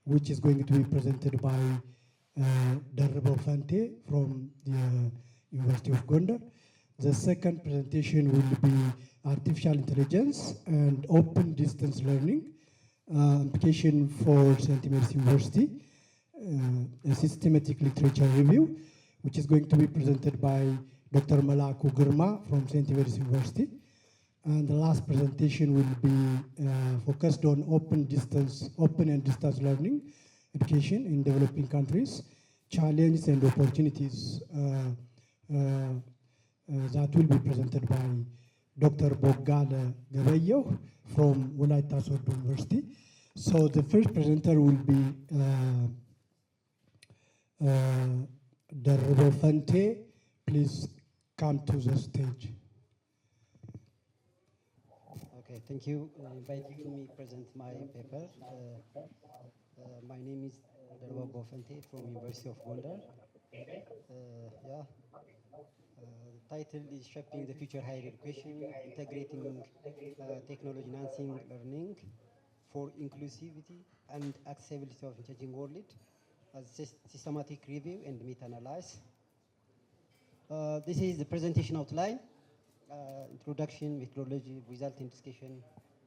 which is going to be presented by Darbo Fante from the University of Gondar. The second presentation will be artificial intelligence and open distance learning, application for St. Mary's University, a systematic literature review, which is going to be presented by Dr. Malaku Gurma from St. Mary's University. And the last presentation will be focused on open and distance learning education in developing countries, challenges and opportunities that will be presented by Dr. Bogale Gabayo from Wolaita Sodo University. So the first presenter will be Darbo Fante. Please come to the stage. Okay, thank you for inviting me to present my paper. My name is Darbo Bofante from University of Gondar. The title is Shaping the Future Higher Education, Integrating Technology Enhancing Learning for Inclusivity and Accessibility of Changing World, as systematic review and meta-analysis. This is the presentation outline. Introduction, methodology, resulting discussion,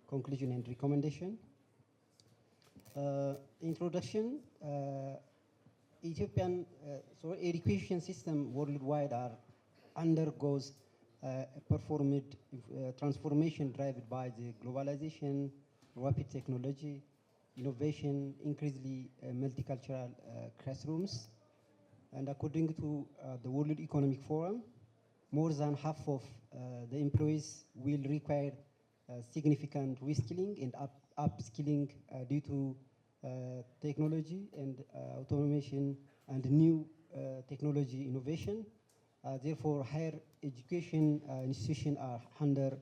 conclusion, and recommendation. Introduction, Ethiopian education system worldwide undergoes a performed transformation driven by the globalization, rapid technology, innovation, increasingly multicultural classrooms. And according to the World Economic Forum, more than half of the employees will require significant reskilling and upskilling due to technology and automation and new technology innovation. Therefore, higher education institutions are under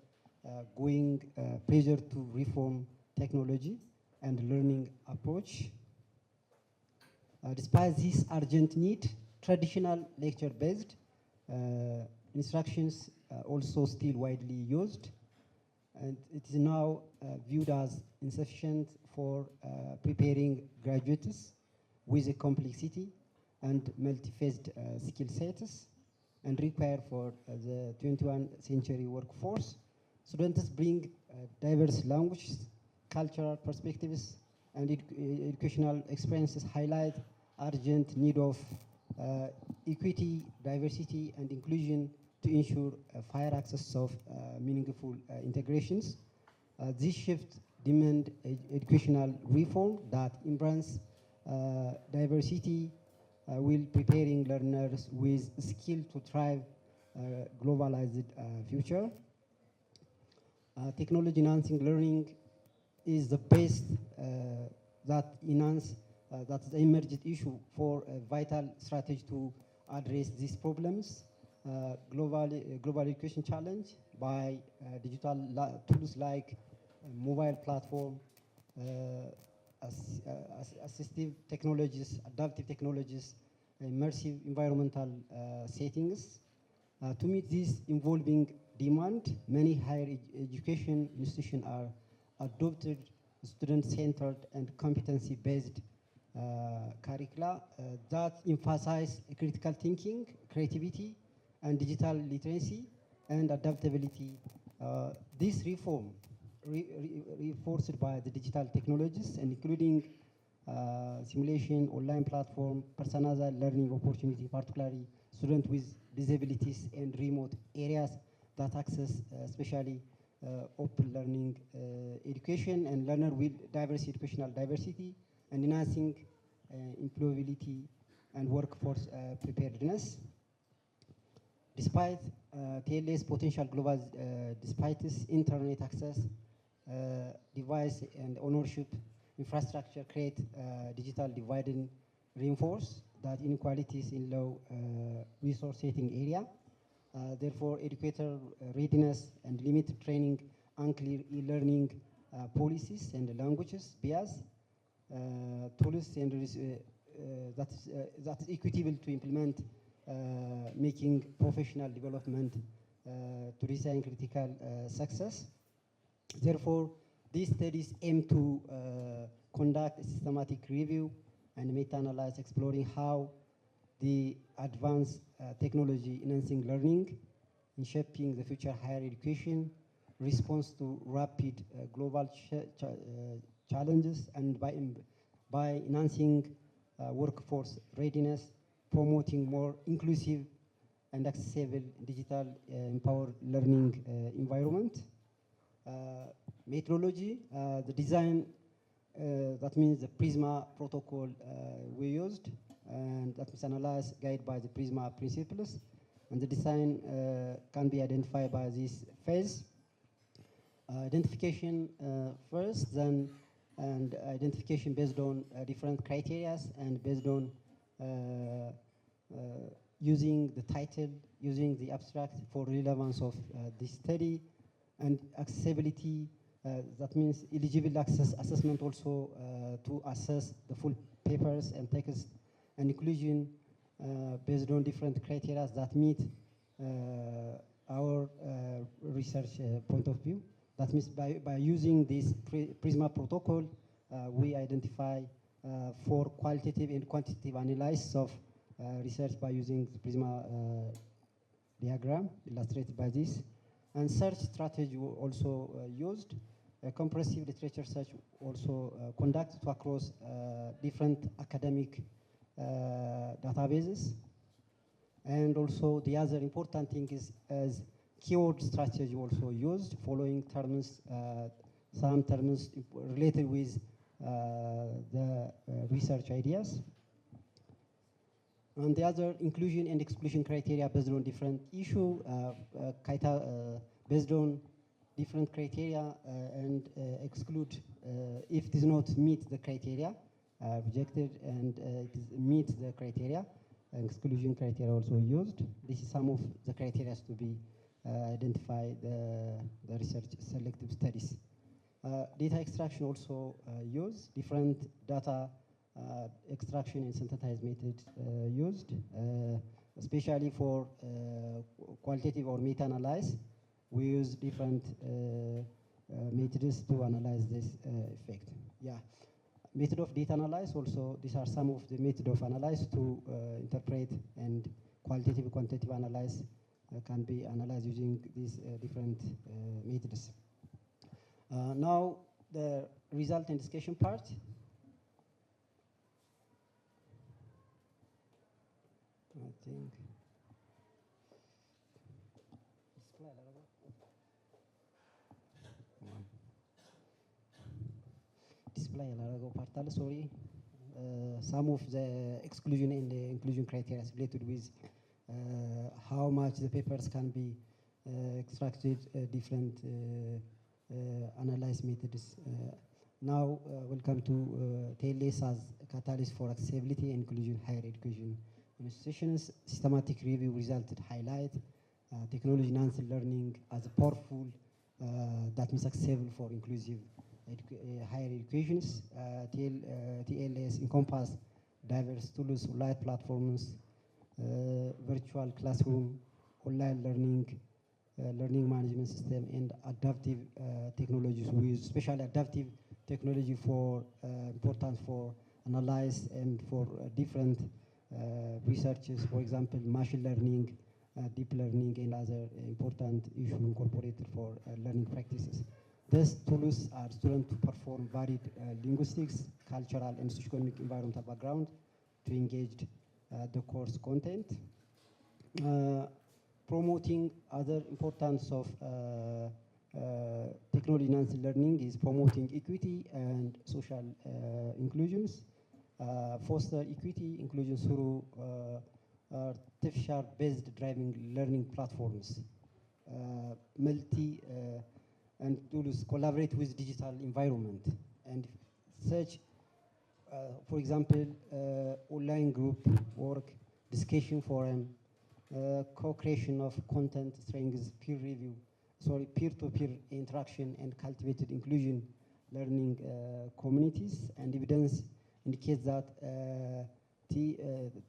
growing pressure to reform technology and learning approach. Despite this urgent need, traditional lecture-based instructions also still widely used, and it is now viewed as insufficient for preparing graduates with a complexity and multi-phased skill sets and required for the 21st century workforce. Students bring diverse languages, cultural perspectives, and educational experiences highlight urgent need of equity, diversity, and inclusion to ensure fair access of meaningful integrations. This shift demands educational reform that embraces diversity while preparing learners with skill to thrive globalized future. Technology enhancing learning is the best that the emergent issue for a vital strategy to address these problems. Global education challenge by digital tools like mobile platform, assistive technologies, adaptive technologies, immersive environmental settings. To meet this evolving demand, many higher education institutions are adopted student-centered and competency-based curricula that emphasize critical thinking, creativity, and digital literacy and adaptability. This reform, reinforced by the digital technologies and including simulation, online platform, personalized learning opportunity, particularly students with disabilities and remote areas that access especially open learning education and learner with educational diversity and enhancing employability and workforce preparedness. Despite TLS potential global disparities, internet access, device and ownership infrastructure create digital divide and reinforce that inequalities in low resource setting area. Therefore, educator readiness and limited training, unclear e-learning policies and languages bias, tools and that is equitable to implement, making professional development to resign critical success. Therefore, these studies aim to conduct a systematic review and meta-analysis exploring how the advanced technology enhancing learning in shaping the future higher education, response to rapid global challenges, and by enhancing workforce readiness, promoting more inclusive and accessible digital empowered learning environment. Methodology, the design, that means the PRISMA protocol we used, and that was analyzed, guided by the PRISMA principles. And the design can be identified by this phase. Identification first, then, and identification based on different criteria and based on using the title, using the abstract for relevance of the study, and accessibility, that means eligible access assessment also to assess the full papers and text, and inclusion based on different criteria that meet our research point of view. That means by using this PRISMA protocol, we identify for qualitative and quantitative analysis of research by using the PRISMA diagram illustrated by this. And search strategy also used. Comprehensive literature search also conducted across different academic databases. And also the other important thing is keyword strategy also used, following terms, some terms related with the research ideas. And the other inclusion and exclusion criteria based on different issue, based on different criteria and exclude if it does not meet the criteria, rejected, and it meets the criteria. Exclusion criteria also used. This is some of the criteria to be identified the research selective studies. Data extraction also used, different data extraction and synthesized methods used, especially for qualitative or meta-analysis. We use different methods to analyze this effect. Yeah, method of data analysis also, these are some of the method of analysis to interpret, and qualitative, quantitative analysis can be analyzed using these different methods. Now, the result and discussion part. I think. Display part, sorry. Some of the exclusion and the inclusion criteria is related with how much the papers can be extracted, different analysis methods. Now, welcome to TLS as catalyst for accessibility and inclusion higher education institutions. Systematic review resulted highlight technology enhanced learning as a powerful that is accessible for inclusive higher educations. TLS encompass diverse tools, light platforms, virtual classroom, online learning, learning management system, and adaptive technologies. We use especially adaptive technology for important for analyze and for different researches, for example, machine learning, deep learning, and other important issues incorporated for learning practices. These tools are students to perform varied linguistics, cultural, and socioeconomic environmental background to engage the course content. Promoting other importance of technology-enhanced learning is promoting equity and social inclusions. Foster equity inclusion through artificial-based driving learning platforms. And tools collaborate with digital environment. And such, for example, online group work, discussion forum, co-creation of content strengths, peer-to-peer interaction, and cultivated inclusion learning communities. And evidence indicates that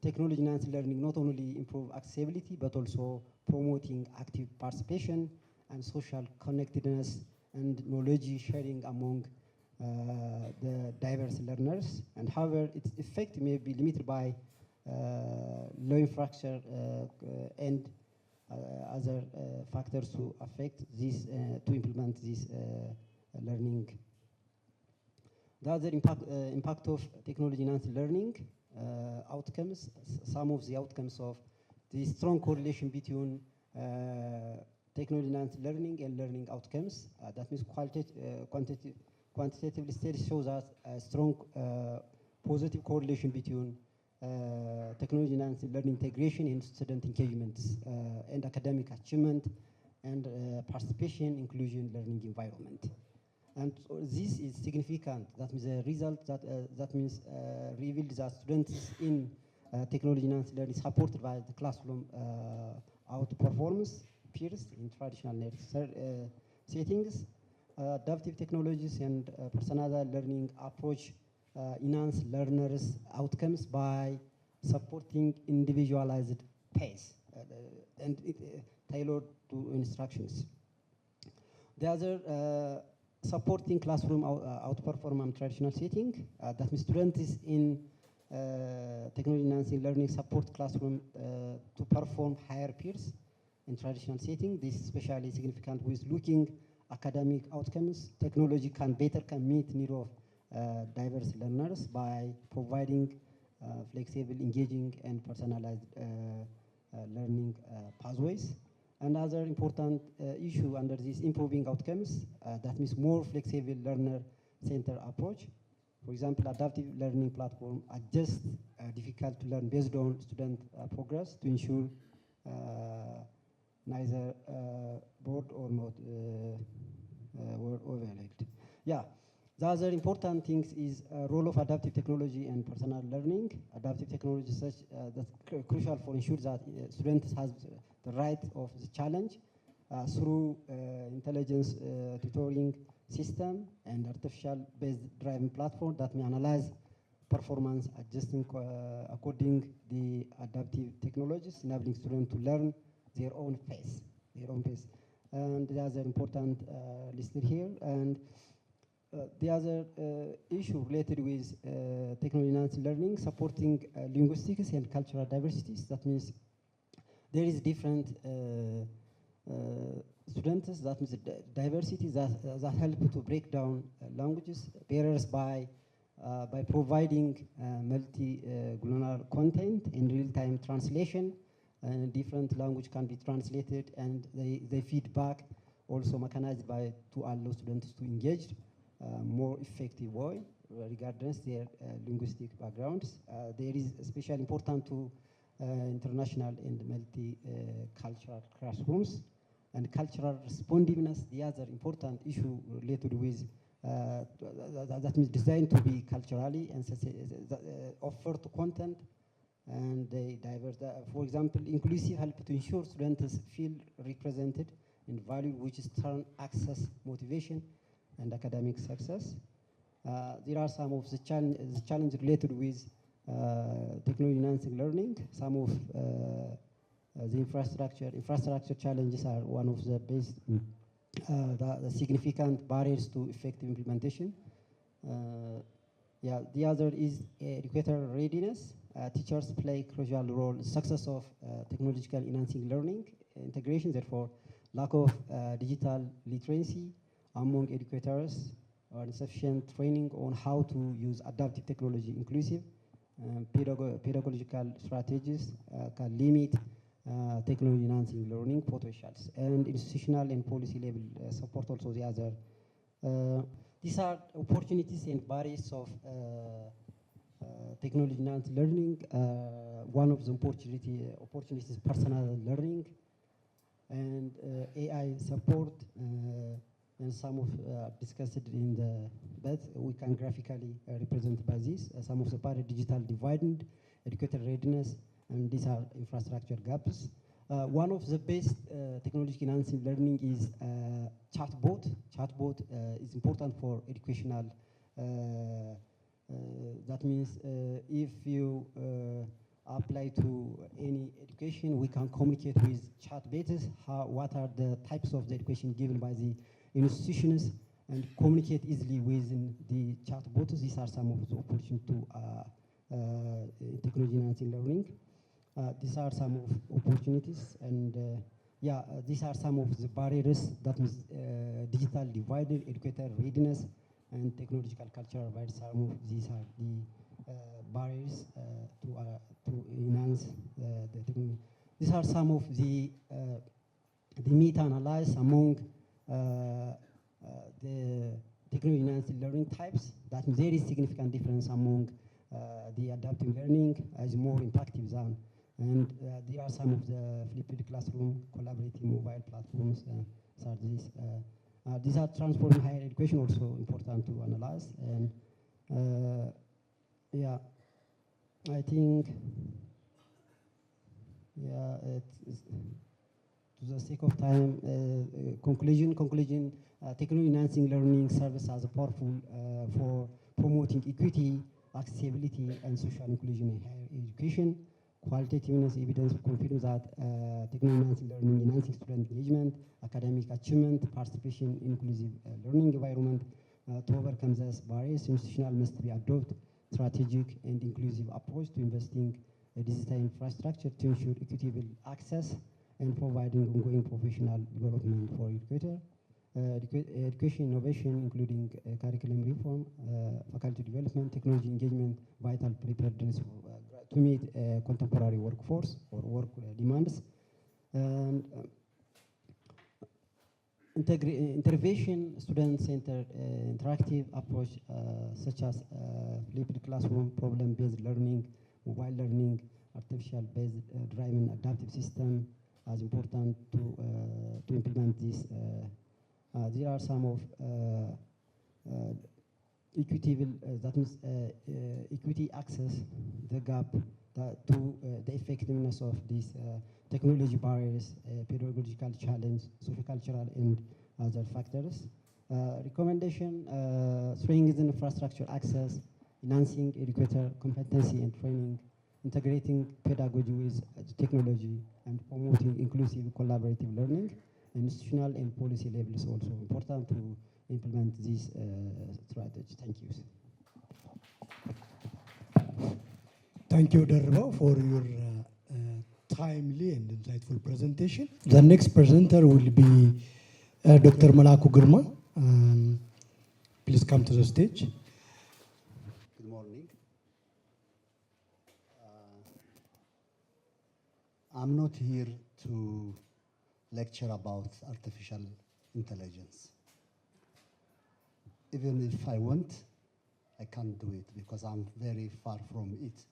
technology-enhanced learning not only improve accessibility, but also promoting active participation and social connectedness and knowledge sharing among the diverse learners. And however, its effect may be limited by low infrastructure and other factors to affect this, to implement this learning. The other impact of technology-enhanced learning outcomes, some of the outcomes of the strong correlation between technology-enhanced learning and learning outcomes. That means quantitative studies shows us a strong positive correlation between technology-enhanced learning integration in student engagements and academic achievement and participation, inclusion, learning environment. And this is significant. That means the result that means revealed that students in technology-enhanced learning supported by the classroom outperformance peers in traditional settings. Adaptive technologies and personalized learning approach enhance learners' outcomes by supporting individualized pace and tailored to instructions. The other supporting classroom outperformance traditional setting. That means students in technology-enhanced learning support classroom to perform higher peers in traditional setting. This is especially significant with looking academic outcomes. Technology can better meet need of diverse learners by providing flexible, engaging, and personalized learning pathways. Another important issue under this improving outcomes, that means more flexible learner-centered approach. For example, adaptive learning platform adjust difficult to learn based on student progress to ensure neither bored or not overlooked. Yeah. The other important things is role of adaptive technology and personal learning. Adaptive technology such that's crucial for ensure that students has the right of the challenge through intelligence tutoring system and artificial-based driving platform that may analyze performance adjusting according the adaptive technologies, enabling students to learn their own pace, And the other important listed here. And the other issue related with technology-enhanced learning, supporting linguistics and cultural diversities. That means there is different students, that means diversity that help to break down languages barriers by providing multi-global content in real-time translation. Different language can be translated and they feedback also mechanized to allow students to engage more effective way regardless their linguistic backgrounds. There is especially important to international and multi-cultural classrooms. And cultural responsiveness, the other important issue related with that means designed to be culturally and offer to content and they diverse. For example, inclusive help to ensure students feel represented and value, which is turn access, motivation, and academic success. There are some of the challenge related with technology-enhanced learning. Some of the infrastructure challenges are one of the best, the significant barriers to effective implementation. Yeah, the other is educator readiness. Teachers play a crucial role in the success of technological enhancing learning integration. Therefore, lack of digital literacy among educators or insufficient training on how to use adaptive technology, inclusive pedagogical strategies can limit technology enhancing learning potentials, and institutional and policy level support also the other. These are opportunities and barriers of technology enhanced learning. One of the opportunities is personal learning and AI support, and some of discussed in the that we can graphically represent by this. Some of the part digital divide, educator readiness, and these are infrastructure gaps. One of the best technology enhancing learning is chatbot. Chatbot is important for educational. That means if you apply to any education, we can communicate with chat bases. What are the types of the education given by the institutions, and communicate easily within the chatbots. These are some of the opportunities to technology enhancing learning. These are some of opportunities, and these are some of the barriers that is digital divide, educator readiness, and technological cultural barriers. Some of these are the barriers to enhance the technology. These are some of the meta-analysis among the technology enhanced learning types. That is very significant difference among the adaptive learning is more impactful than, and there are some of the flipped classroom, collaborative mobile platforms, such as these are transforming higher education, also important to analyze. And I think, to the sake of time, conclusion, technology enhancing learning serves as a powerful for promoting equity, accessibility, and social inclusion in higher education. Qualitativeness evidence confirms that technology enhancing learning enhancing student engagement, academic achievement, participation in inclusive learning environment. To overcome these barriers, institutional must be adopt strategic and inclusive approach to investing digital infrastructure to ensure equitable access and providing ongoing professional development for educator. Education innovation, including curriculum reform, faculty development, technology engagement, vital preparedness to meet contemporary workforce or work demands. And intervention, student-centered interactive approach such as flipped classroom, problem-based learning, mobile learning, artificial-based driving adaptive system as important to implement this. There are some of equitable, that means equity access, the gap to the effectiveness of these technology barriers, pedagogical challenge, socio-cultural, and other factors. Recommendation, strengthening infrastructure access, enhancing educator competency and training, integrating pedagogy with technology, and promoting inclusive collaborative learning. Institutional and policy levels also important to implement this strategy. Thank you. Thank you, Darba, for your timely and insightful presentation. The next presenter will be Dr. Malaku Gurma. Please come to the stage. Good morning. I'm not here to lecture about artificial intelligence. Even if I want, I can't do it because I'm very far from it.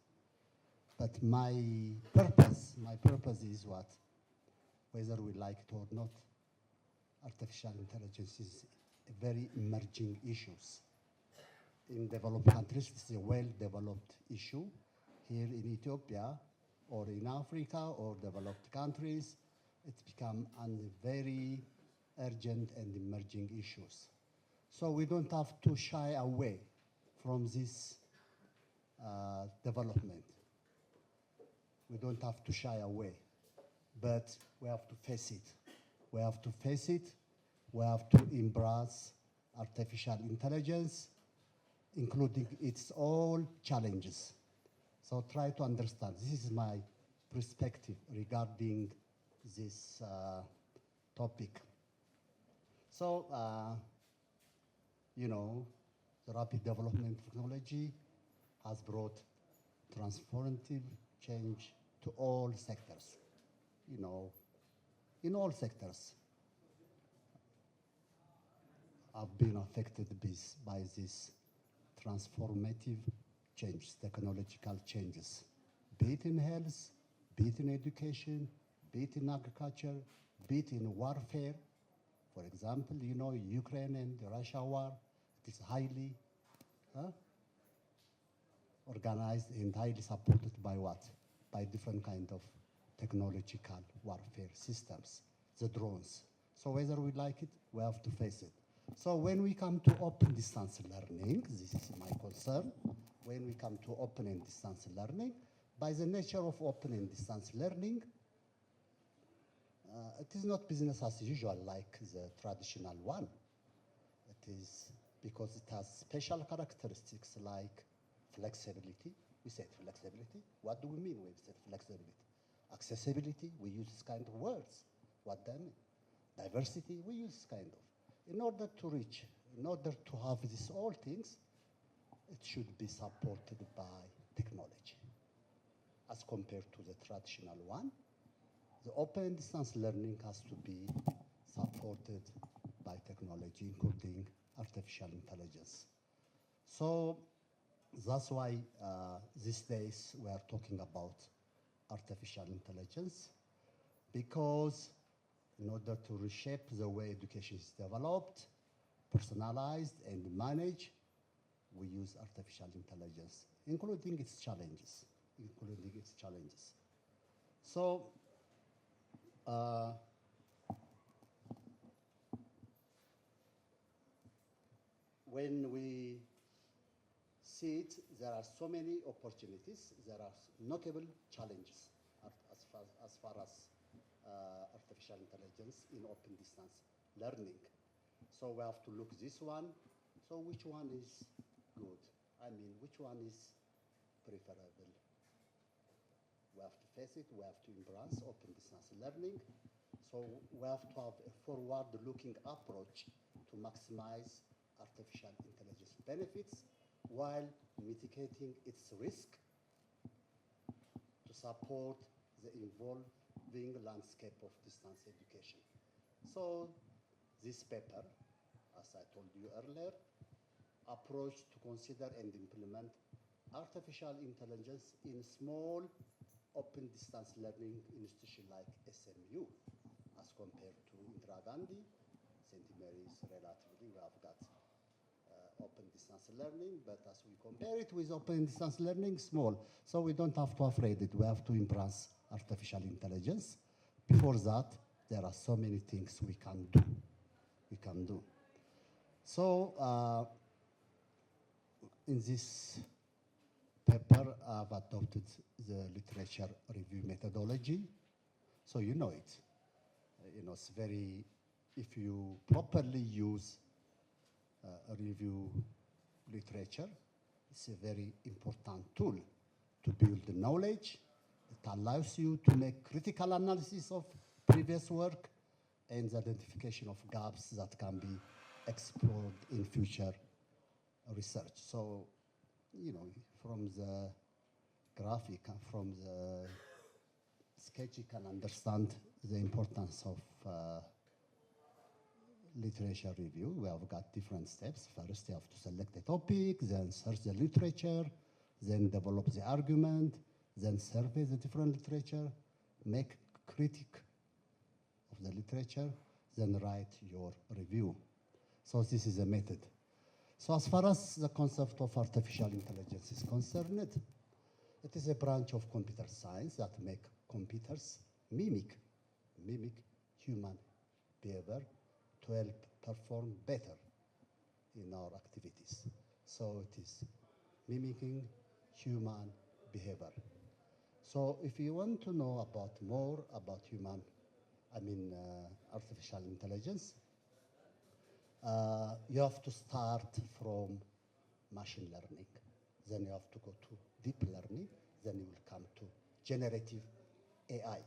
But my purpose is what? Whether we like it or not, artificial intelligence is a very emerging issue. In developed countries, it's a well-developed issue. Here in Ethiopia, or in Africa, or developed countries, it's become a very urgent and emerging issues. So we don't have to shy away from this development. We don't have to shy away, but we have to face it. We have to face it. We have to embrace artificial intelligence, including its all challenges. So try to understand. This is my perspective regarding this topic. So, the rapid development of technology has brought transformative change to all sectors. In all sectors, have been affected by this transformative change, technological changes, be it in health, be it in education, be it in agriculture, be it in warfare. For example, Ukraine and the Russia war, it is highly organized and highly supported by what? By different kind of technological warfare systems, the drones. So whether we like it, we have to face it. So when we come to open distance learning, this is my concern, when we come to open and distance learning, by the nature of open and distance learning, it is not business as usual like the traditional one. It is because it has special characteristics like flexibility. We said flexibility. What do we mean when we said flexibility? Accessibility, we use this kind of words. What do I mean? Diversity, we use this kind of. In order to reach, in order to have these all things, it should be supported by technology. As compared to the traditional one, the open distance learning has to be supported by technology, including artificial intelligence. So that's why these days we are talking about artificial intelligence, because in order to reshape the way education is developed, personalized, and managed, we use artificial intelligence, including its challenges. So, when we see it, there are so many opportunities. There are notable challenges as far as artificial intelligence in open distance learning. So we have to look this one. So which one is good? I mean, which one is preferable? We have to face it. We have to embrace open distance learning. So we have to have a forward-looking approach to maximize artificial intelligence benefits while mitigating its risk to support the evolving landscape of distance education. So this paper, as I told you earlier, approach to consider and implement artificial intelligence in small open distance learning institution like SMU as compared to Indira Gandhi, St. Mary's relatively, we have got open distance learning, but as we compare it with open distance learning, small. So we don't have to afraid it. We have to embrace artificial intelligence. Before that, there are so many things we can do. So in this paper, I've adopted the literature review methodology. So you know it. It's very, if you properly use review literature, it's a very important tool to build the knowledge. It allows you to make critical analysis of previous work and the identification of gaps that can be explored in future research. So, from the graphic and from the sketch, you can understand the importance of literature review. We have got different steps. First, you have to select a topic, then search the literature, then develop the argument, then survey the different literature, make critique of the literature, then write your review. So this is a method. So as far as the concept of artificial intelligence is concerned, it is a branch of computer science that make computers mimic human behavior to help perform better in our activities. So it is mimicking human behavior. So if you want to know more about artificial intelligence, you have to start from machine learning. Then you have to go to deep learning. Then you will come to generative AI.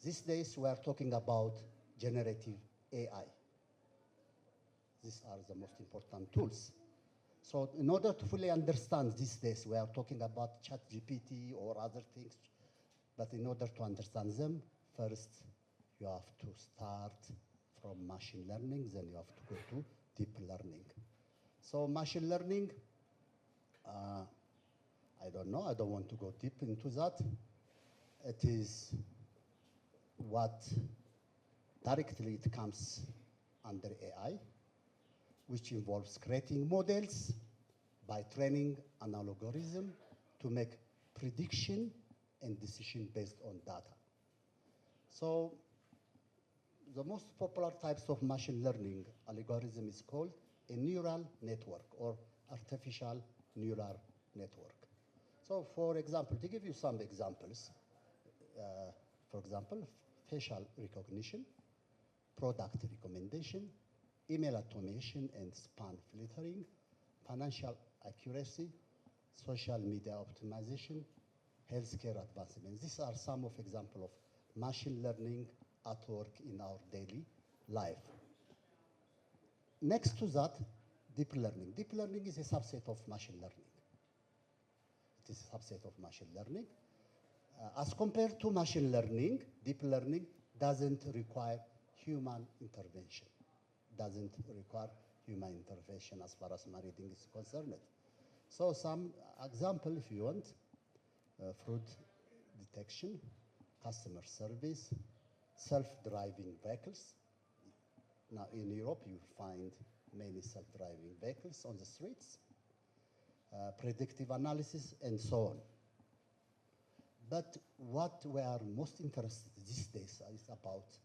These days we are talking about generative AI. These are the most important tools. So in order to fully understand these days, we are talking about ChatGPT or other things, but in order to understand them, first you have to start from machine learning, then you have to go to deep learning. So machine learning, I don't know, I don't want to go deep into that. It is what directly it comes under AI, which involves creating models by training an algorithm to make prediction and decision based on data. So the most popular types of machine learning algorithm is called a neural network or artificial neural network. So for example, to give you some examples, for example, facial recognition, product recommendation, email automation and spam filtering, financial accuracy, social media optimization, healthcare advancements. These are some of example of machine learning at work in our daily life. Next to that, deep learning. Deep learning is a subset of machine learning. It is a subset of machine learning. As compared to machine learning, deep learning doesn't require human intervention. Doesn't require human intervention as far as my reading is concerned. So some example, if you want, fraud detection, customer service, self-driving vehicles. Now in Europe, you find many self-driving vehicles on the streets, predictive analysis, and so on. But what we are most interested these days is about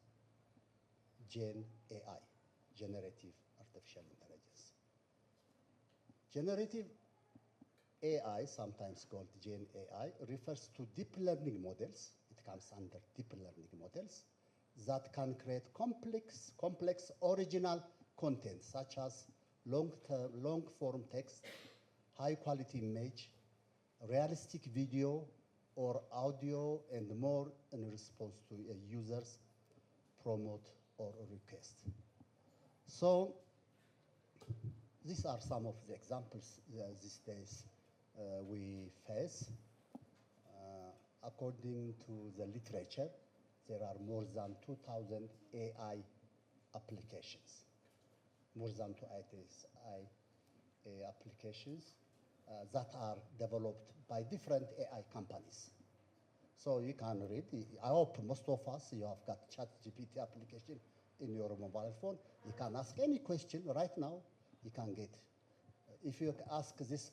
Gen AI, generative artificial intelligence. Generative AI, sometimes called Gen AI, refers to deep learning models. It comes under deep learning models that can create complex original content, such as long-form text, high-quality image, realistic video or audio, and more in response to a user's promote or request. So these are some of the examples these days we face. According to the literature, there are more than 2,000 AI applications. More than 2,000 AI applications that are developed by different AI companies. So you can read, I hope most of us, you have got ChatGPT application in your mobile phone. You can ask any question right now, you can get. If you ask this,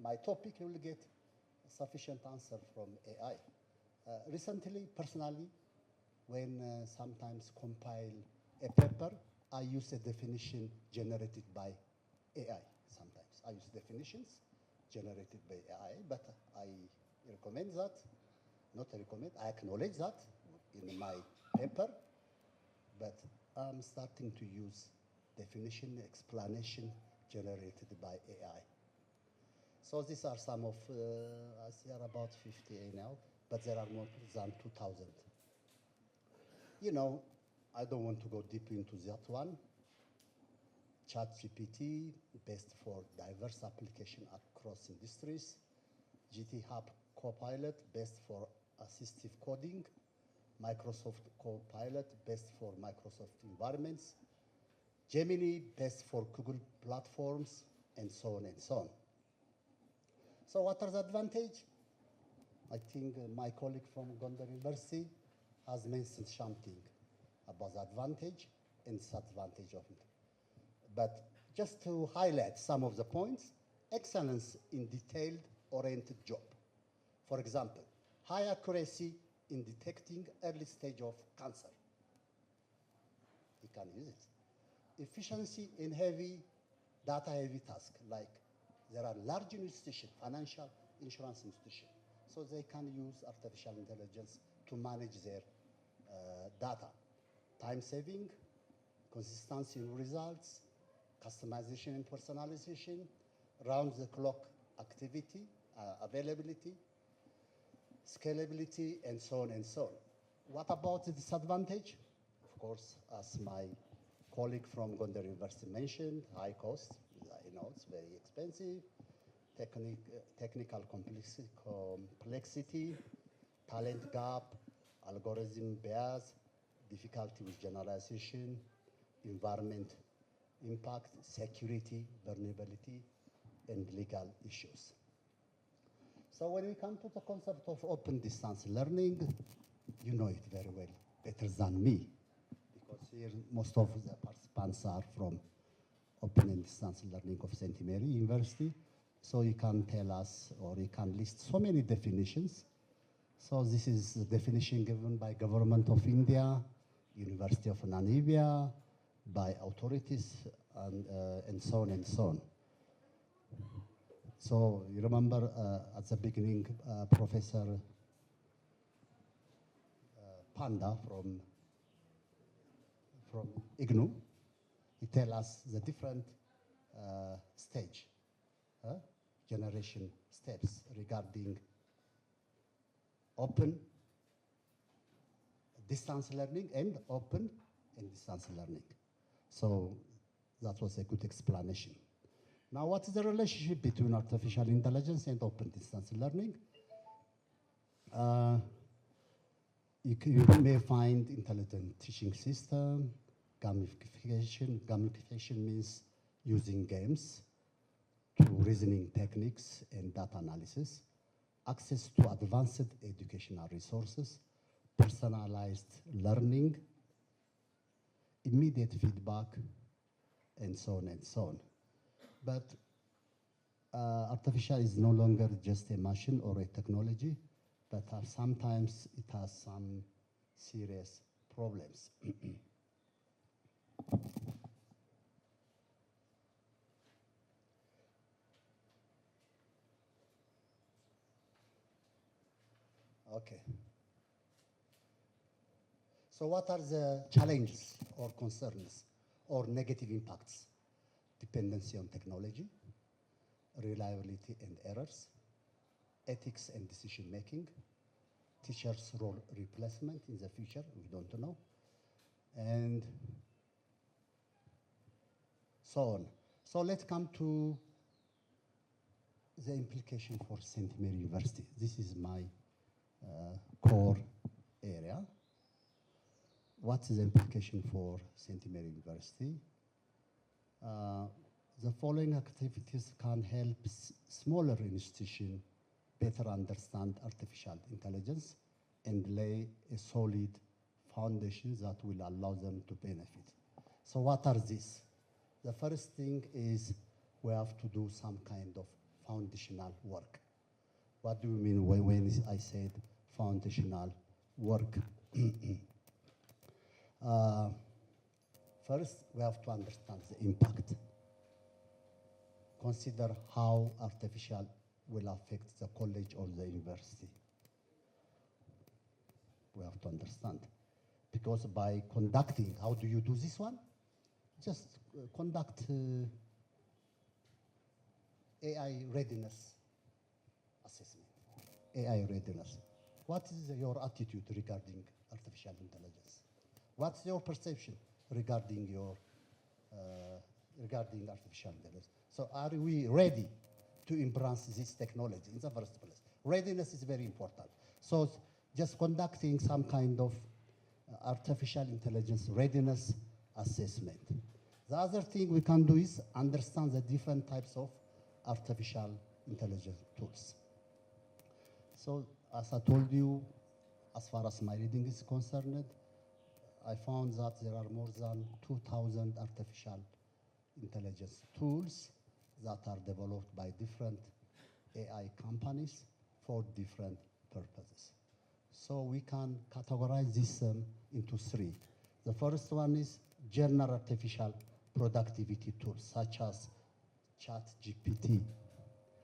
my topic, you will get sufficient answer from AI. Recently, personally, when sometimes compile a paper, I use a definition generated by AI sometimes. I use definitions generated by AI, but I recommend that, not recommend, I acknowledge that in my paper, but I'm starting to use definition, explanation generated by AI. So these are some of, there are about 50 now, but there are more than 2,000. You know, I don't want to go deep into that one. ChatGPT, best for diverse application across industries. GitHub Copilot, best for assistive coding. Microsoft Copilot, best for Microsoft environments. Gemini, best for Google platforms, and so on and so on. So what are the advantages? I think my colleague from Gondar University has mentioned something about the advantage and disadvantage of it. But just to highlight some of the points, excellence in detailed-oriented job. For example, high accuracy in detecting early stage of cancer. You can use it. Efficiency in data-heavy tasks, like there are large institutions, financial insurance institutions, so they can use artificial intelligence to manage their data. Time saving, consistency in results, customization and personalization, round-the-clock activity, availability, scalability, and so on and so on. What about the disadvantage? Of course, as my colleague from Gondar University mentioned, high cost. You know, it's very expensive. Technical complexity, talent gap, algorithm bias, difficulty with generalization, environment impact, security, vulnerability, and legal issues. So when we come to the concept of open distance learning, you know it very well, better than me, because here most of the participants are from open and distance learning of St. Mary University. So you can tell us, or you can list so many definitions. So this is the definition given by Government of India, University of Namibia, by authorities, and so on and so on. So you remember at the beginning, Professor Panda from IGNU, It tells us the different stage, generation steps regarding open distance learning and open and distance learning. So that was a good explanation. Now, what is the relationship between artificial intelligence and open distance learning? You may find intelligent teaching system, gamification. Gamification means using games to reasoning techniques and data analysis, access to advanced educational resources, personalized learning, immediate feedback, and so on and so on. But artificial is no longer just a machine or a technology, but sometimes it has some serious problems. Okay. So what are the challenges or concerns or negative impacts? Dependency on technology, reliability and errors, ethics and decision making, teachers' role replacement in the future, we don't know, and so on. So let's come to the implication for St. Mary University. This is my core area. What is the implication for St. Mary University? The following activities can help smaller institutions better understand artificial intelligence and lay a solid foundation that will allow them to benefit. So what are these? The first thing is we have to do some kind of foundational work. What do you mean when I said foundational work? First, we have to understand the impact. Consider how artificial will affect the college or the university. We have to understand. Because by conducting, how do you do this one? Just conduct AI readiness assessment. AI readiness. What is your attitude regarding artificial intelligence? What's your perception regarding regarding artificial intelligence? So are we ready to embrace this technology in the first place? Readiness is very important. So just conducting some kind of artificial intelligence readiness assessment. The other thing we can do is understand the different types of artificial intelligence tools. So as I told you, as far as my reading is concerned, I found that there are more than 2,000 artificial intelligence tools that are developed by different AI companies for different purposes. So we can categorize this into three. The first one is general artificial productivity tools, such as ChatGPT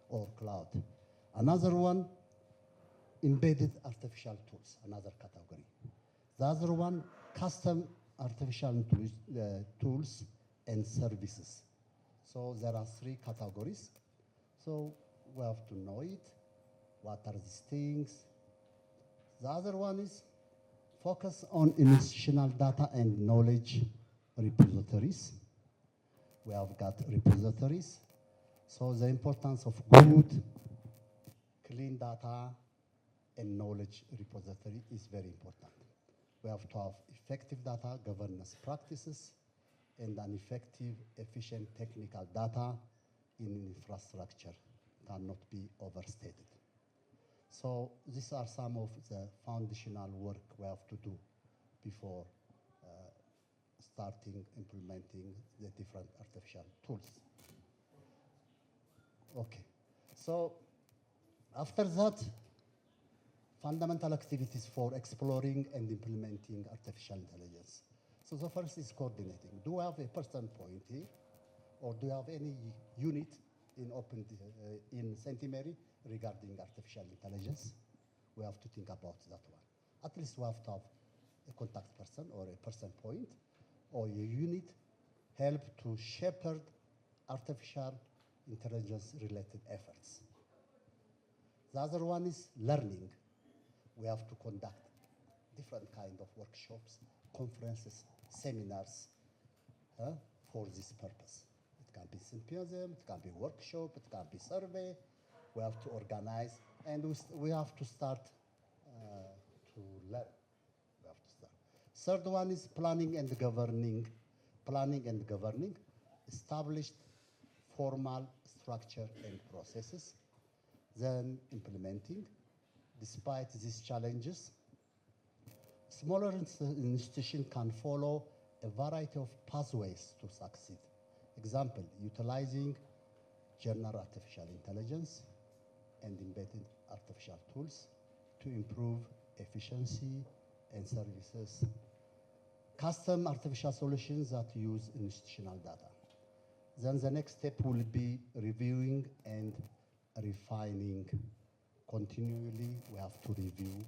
or cloud. Another one, embedded artificial tools, another category. The other one, custom artificial tools and services. So there are three categories. So we have to know it. What are these things? The other one is focus on institutional data and knowledge repositories. We have got repositories. So the importance of good, clean data and knowledge repository is very important. We have to have effective data governance practices and an effective, efficient technical data in infrastructure cannot be overstated. So these are some of the foundational work we have to do before starting implementing the different artificial tools. Okay, so after that, fundamental activities for exploring and implementing artificial intelligence. So the first is coordinating. Do we have a person point here, or do you have any unit in St. Mary regarding artificial intelligence? We have to think about that one. At least we have to have a contact person or a person point or a unit help to shepherd artificial intelligence-related efforts. The other one is learning. We have to conduct different kind of workshops, conferences, seminars for this purpose. It can be symposium, it can be workshop, it can be survey. We have to organize, and we have to start to learn. We have to start. Third one is planning and governing. Planning and governing, established formal structure and processes, then implementing. Despite these challenges, smaller institutions can follow a variety of pathways to succeed. Example, utilizing general artificial intelligence and embedded artificial tools to improve efficiency and services. Custom artificial solutions that use institutional data. Then the next step will be reviewing and refining. Continually, we have to review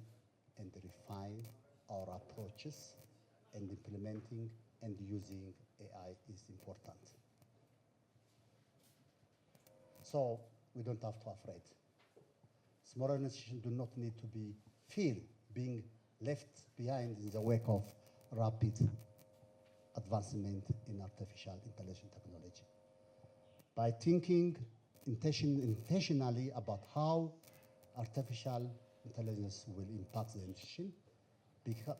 and refine our approaches, and implementing and using AI is important. So we don't have to be afraid. Smaller institutions do not need to be fear being left behind in the wake of rapid advancement in artificial intelligence technology. By thinking intentionally about how artificial intelligence will impact the institution,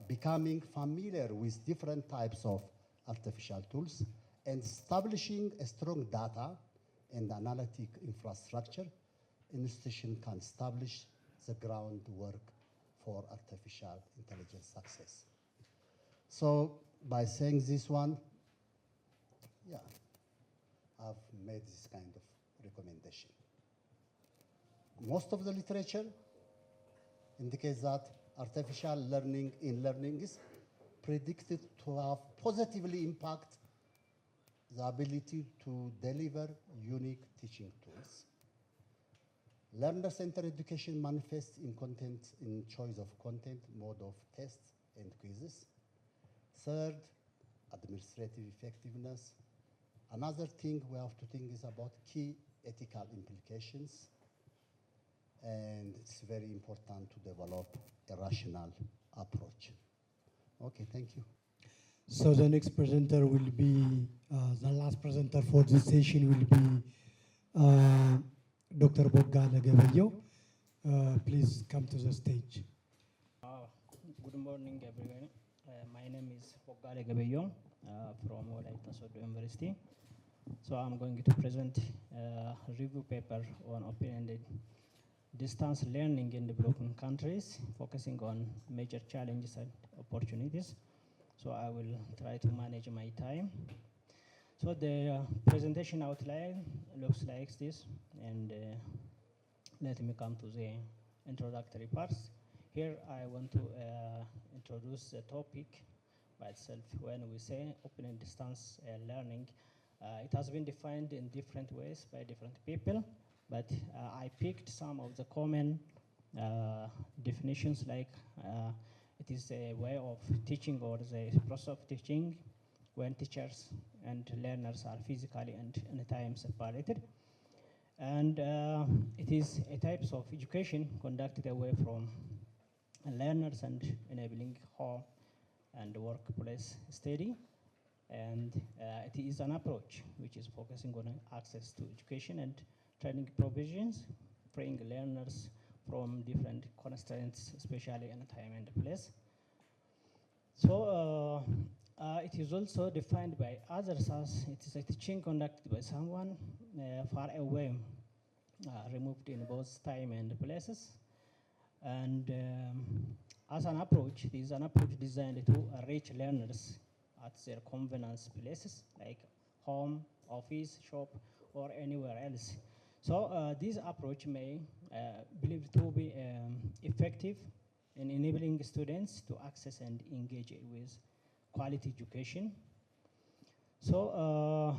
becoming familiar with different types of artificial tools, and establishing a strong data and analytic infrastructure, institution can establish the groundwork for artificial intelligence success. So by saying this one, yeah, I've made this kind of recommendation. Most of the literature indicates that artificial learning is predicted to have positively impact the ability to deliver unique teaching tools. Learner-centered education manifests in content, in choice of content, mode of tests and quizzes. Third, administrative effectiveness. Another thing we have to think is about key ethical implications, and it's very important to develop a rational approach. Okay, thank you. So the next presenter will be, the last presenter for this session will be Dr. Boggala Gabayo. Please come to the stage. Good morning, everyone. My name is Boggala Gabayo from Wolaita Sodo University. So I'm going to present a review paper on open-ended distance learning in developing countries, focusing on major challenges and opportunities. So I will try to manage my time. So the presentation outline looks like this, and let me come to the introductory parts. Here I want to introduce the topic by itself. When we say open and distance learning, it has been defined in different ways by different people, but I picked some of the common definitions, like it is a way of teaching or the process of teaching when teachers and learners are physically and in time separated. And it is a types of education conducted away from learners and enabling home and workplace study. And it is an approach which is focusing on access to education and training provisions, freeing learners from different constraints, especially in time and place. So it is also defined by others as it is a teaching conducted by someone far away, removed in both time and places. And as an approach, it is an approach designed to reach learners at their convenience places, like home, office, shop, or anywhere else. So this approach may believed to be effective in enabling students to access and engage with quality education. So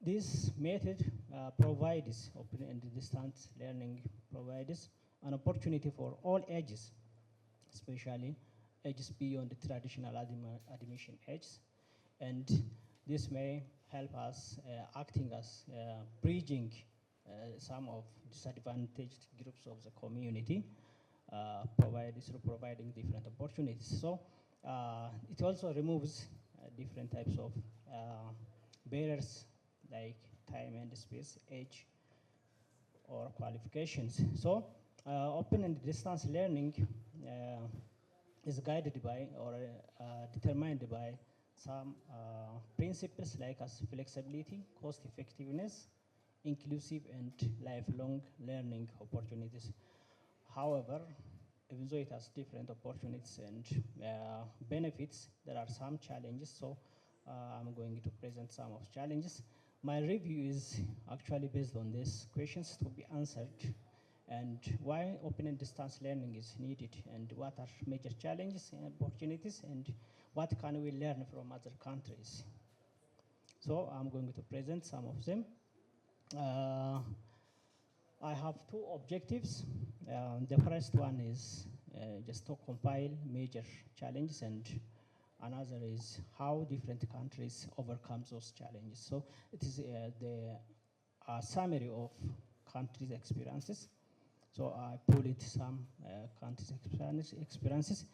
this method provides open and distance learning, provides an opportunity for all ages, especially ages beyond the traditional admission ages. And this may help us acting as bridging some of disadvantaged groups of the community, through providing different opportunities. So it also removes different types of barriers like time and space, age, or qualifications. So open and distance learning is guided by or determined by some principles like as flexibility, cost effectiveness, inclusive and lifelong learning opportunities. However, even though it has different opportunities and benefits, there are some challenges. So I'm going to present some of challenges. My review is actually based on these questions to be answered, and why open and distance learning is needed, and what are major challenges and opportunities, and what can we learn from other countries. So I'm going to present some of them. I have two objectives. The first one is just to compile major challenges, and another is how different countries overcome those challenges. So it is the summary of countries' experiences. So I pulled some countries' experiences.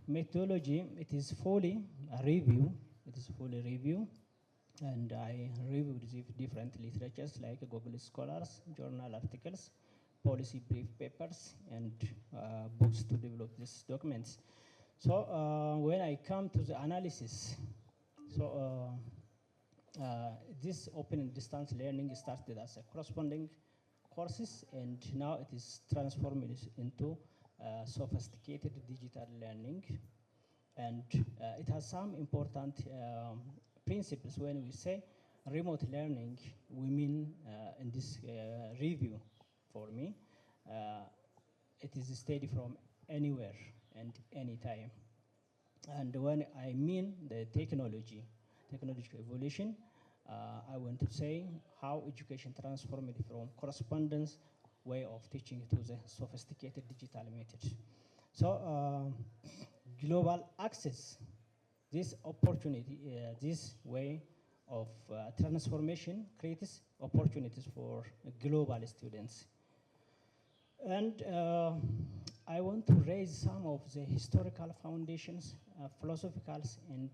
Methodology, it is fully a review. It is fully review. And I reviewed different literatures like Google Scholars, journal articles, policy brief papers, and books to develop these documents. So when I come to the analysis, so this open and distance learning started as a corresponding courses, and now it is transformed into sophisticated digital learning. And it has some important principles. When we say remote learning, we mean in this review for me, it is study from anywhere and anytime. And when I mean the technological evolution, I want to say how education transformed from correspondence way of teaching to the sophisticated digital method. So global access, this opportunity, this way of transformation creates opportunities for global students. And I want to raise some of the historical foundations, philosophical and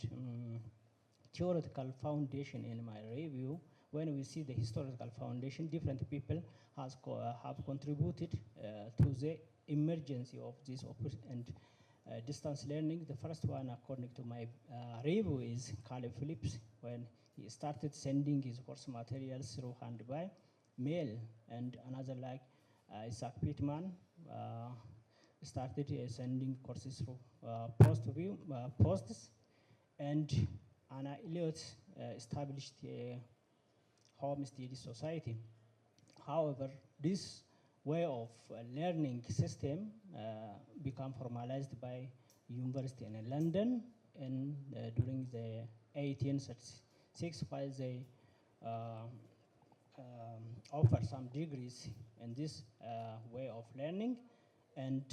theoretical foundation in my review. When we see the historical foundation, different people have contributed to the emergence of this and distance learning. The first one, according to my review, is Caleb Phillips, when he started sending his course materials through hand by mail, and another like Isaac Pittman started sending courses through posts, and Anna Elliott established a home study society. However, this way of learning system became formalized by university in London and during the 1836, while they offer some degrees in this way of learning, and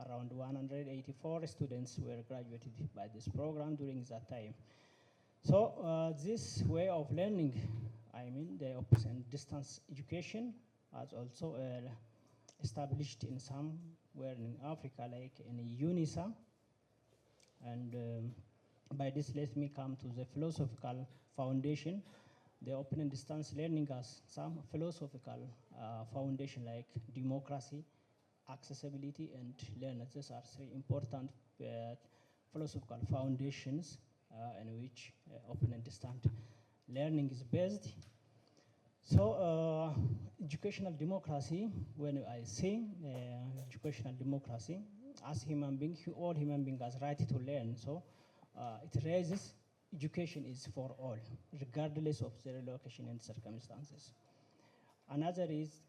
around 184 students were graduated by this program during that time. So this way of learning, I mean the open and distance education, has also established in somewhere in Africa, like in UNISA. And by this, let me come to the philosophical foundation. The open and distance learning has some philosophical foundation like democracy, accessibility, and learning. These are three important philosophical foundations in which open and distance learning is based. So educational democracy, when I say educational democracy, as human beings, all human beings have right to learn. So it raises education is for all, regardless of their location and circumstances. Another is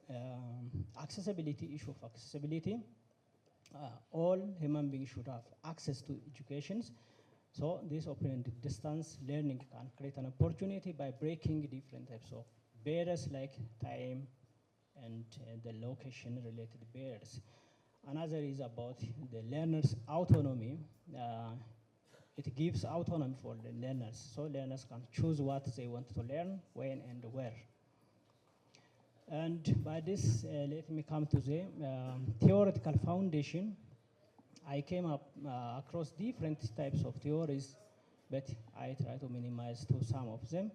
accessibility, issue of accessibility. All human beings should have access to education. So this open and distance learning can create an opportunity by breaking different types of barriers like time and the location related barriers. Another is about the learner's autonomy. it gives autonomy for the learners, so learners can choose what they want to learn, when and where. And by this, let me come to the theoretical foundation. I came up across different types of theories, but I try to minimize to some of them.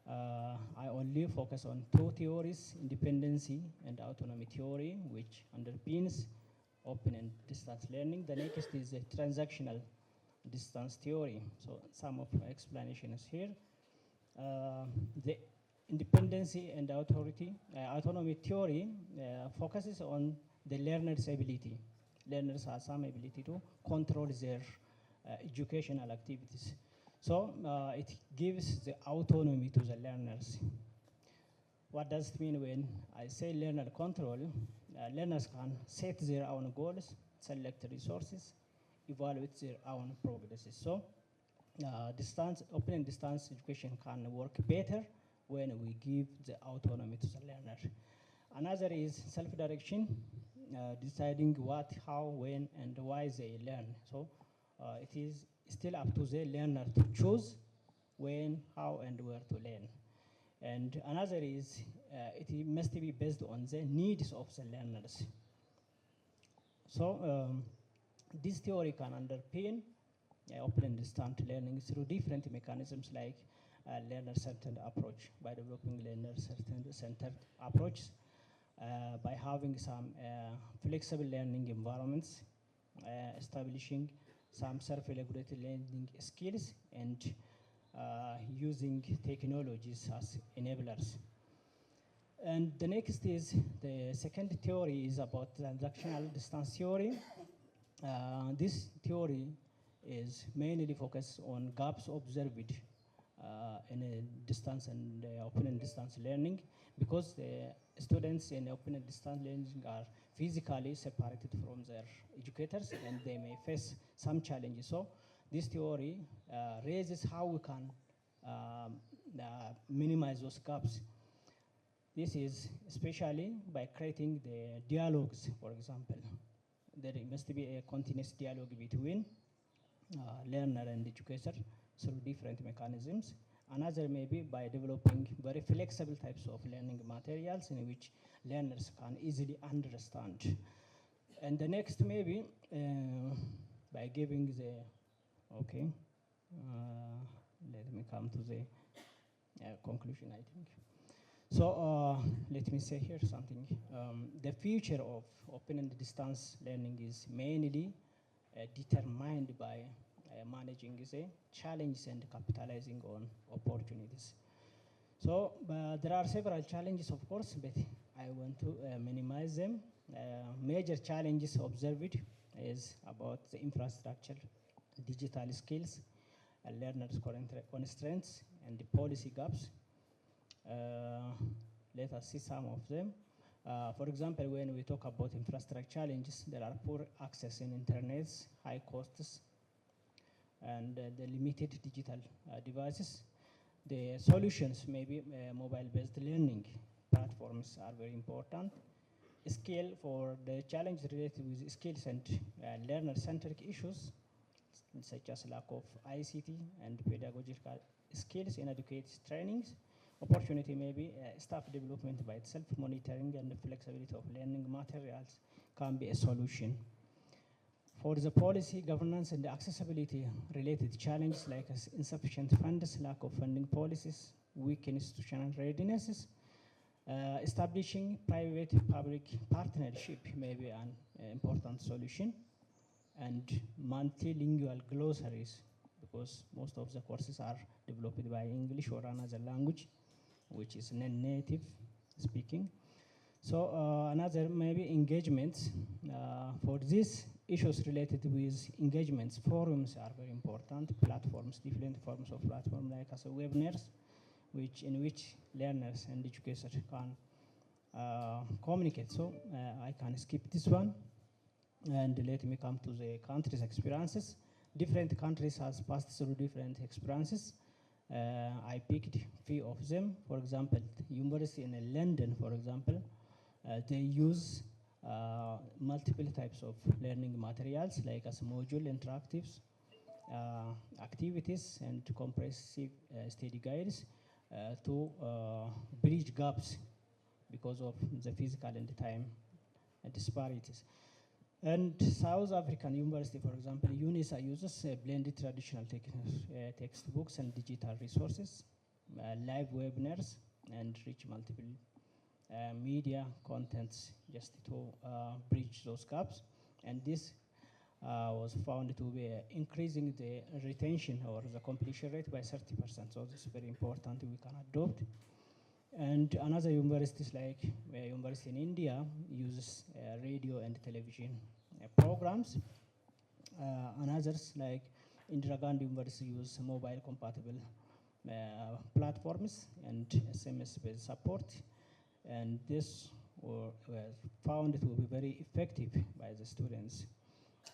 I only focus on two theories, independency and autonomy theory, which underpins open and distance learning. The next is the transactional distance theory. So some of my explanation is here. The independency and autonomy theory focuses on the learner's ability. Learners have some ability to control their educational activities. So it gives the autonomy to the learners. What does it mean when I say learner control? Learners can set their own goals, select resources, evaluate their own progresses. So open and distance education can work better when we give the autonomy to the learner. Another is self-direction, deciding what, how, when, and why they learn. So it is still up to the learner to choose when, how, and where to learn. And another is it must be based on the needs of the learners. So this theory can underpin open and distance learning through different mechanisms like learner-centered approach, by developing learner-centered approaches, by having some flexible learning environments, establishing some self-regulated learning skills, and using technologies as enablers. And the next is the second theory is about transactional distance theory. This theory is mainly focused on gaps observed in a distance and open and distance learning, because the students in open and distance learning are physically separated from their educators and they may face some challenges. So this theory raises how we can minimize those gaps. This is especially by creating the dialogues, for example. There must be a continuous dialogue between learner and educator through different mechanisms. Another may be by developing very flexible types of learning materials in which learners can easily understand. And the next maybe by giving the, okay, let me come to the conclusion, I think. So let me say here something. The future of open and distance learning is mainly determined by managing the challenges and capitalizing on opportunities. So there are several challenges, of course, but I want to minimize them. Major challenges observed is about the infrastructure, digital skills, learners' constraints, and the policy gaps. Let us see some of them. For example, when we talk about infrastructure challenges, there are poor access in internet, high costs, and the limited digital devices. The solutions may be mobile-based learning platforms are very important. Scale for the challenge related with skills and learner-centric issues, such as lack of ICT and pedagogical skills in adequate trainings. Opportunity may be staff development by itself, monitoring and the flexibility of learning materials can be a solution. For the policy, governance, and accessibility related challenges like insufficient funds, lack of funding policies, weak institutional readinesses, establishing private-public partnership may be an important solution, and multilingual glossaries, because most of the courses are developed by English or another language, which is non-native speaking. So another maybe engagements. For these issues related with engagements, forums are very important. Platforms, different forms of platform like as a webinars, in which learners and educators can communicate. So I can skip this one, and let me come to the country's experiences. Different countries has passed through different experiences. I picked few of them. For example, university in London, for example, they use multiple types of learning materials like as module interactives, activities and comprehensive study guides to bridge gaps because of the physical and time disparities. And South African University, for example, UNISA uses blended traditional textbooks and digital resources, live webinars, and rich multiple media contents just to bridge those gaps. And this was found to be increasing the retention or the completion rate by 30%. So this is very important, we can adopt. And another universities like university in India uses radio and television programs. And others like Indira Gandhi University use mobile compatible platforms and SMS-based support. And this was found to be very effective by the students.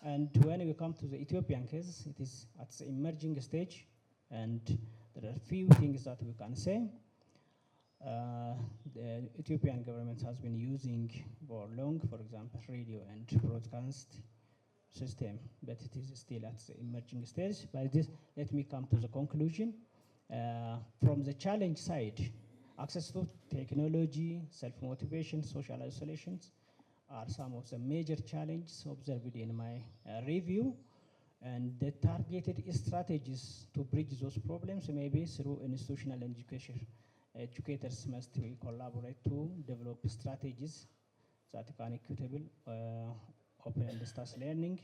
And when we come to the Ethiopian case, it is at the emerging stage, and there are few things that we can say. The Ethiopian government has been using for long, for example, radio and broadcast system, but it is still at the emerging stage. By this, let me come to the conclusion. From the challenge side, access to technology, self-motivation, social isolations are some of the major challenges observed in my review. And the targeted strategies to bridge those problems maybe through institutional education. Educators must collaborate to develop strategies that can equitable open and distance learning.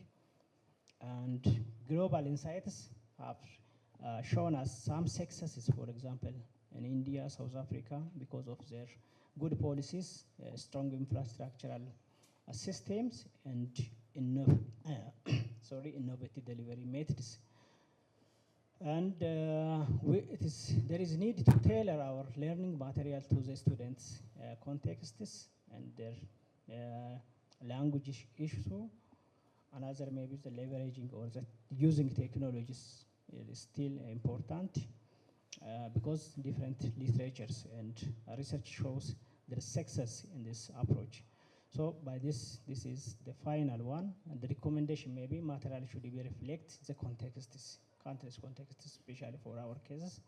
And global insights have shown us some successes, for example, in India, South Africa, because of their good policies, strong infrastructural systems, and innovative delivery methods. And there is need to tailor our learning material to the students' contexts and their language issue. Another maybe the leveraging or the using technologies is still important because different literatures and research shows there is success in this approach. So by this is the final one, and the recommendation maybe material should be reflect the contexts, country's context, especially for our cases,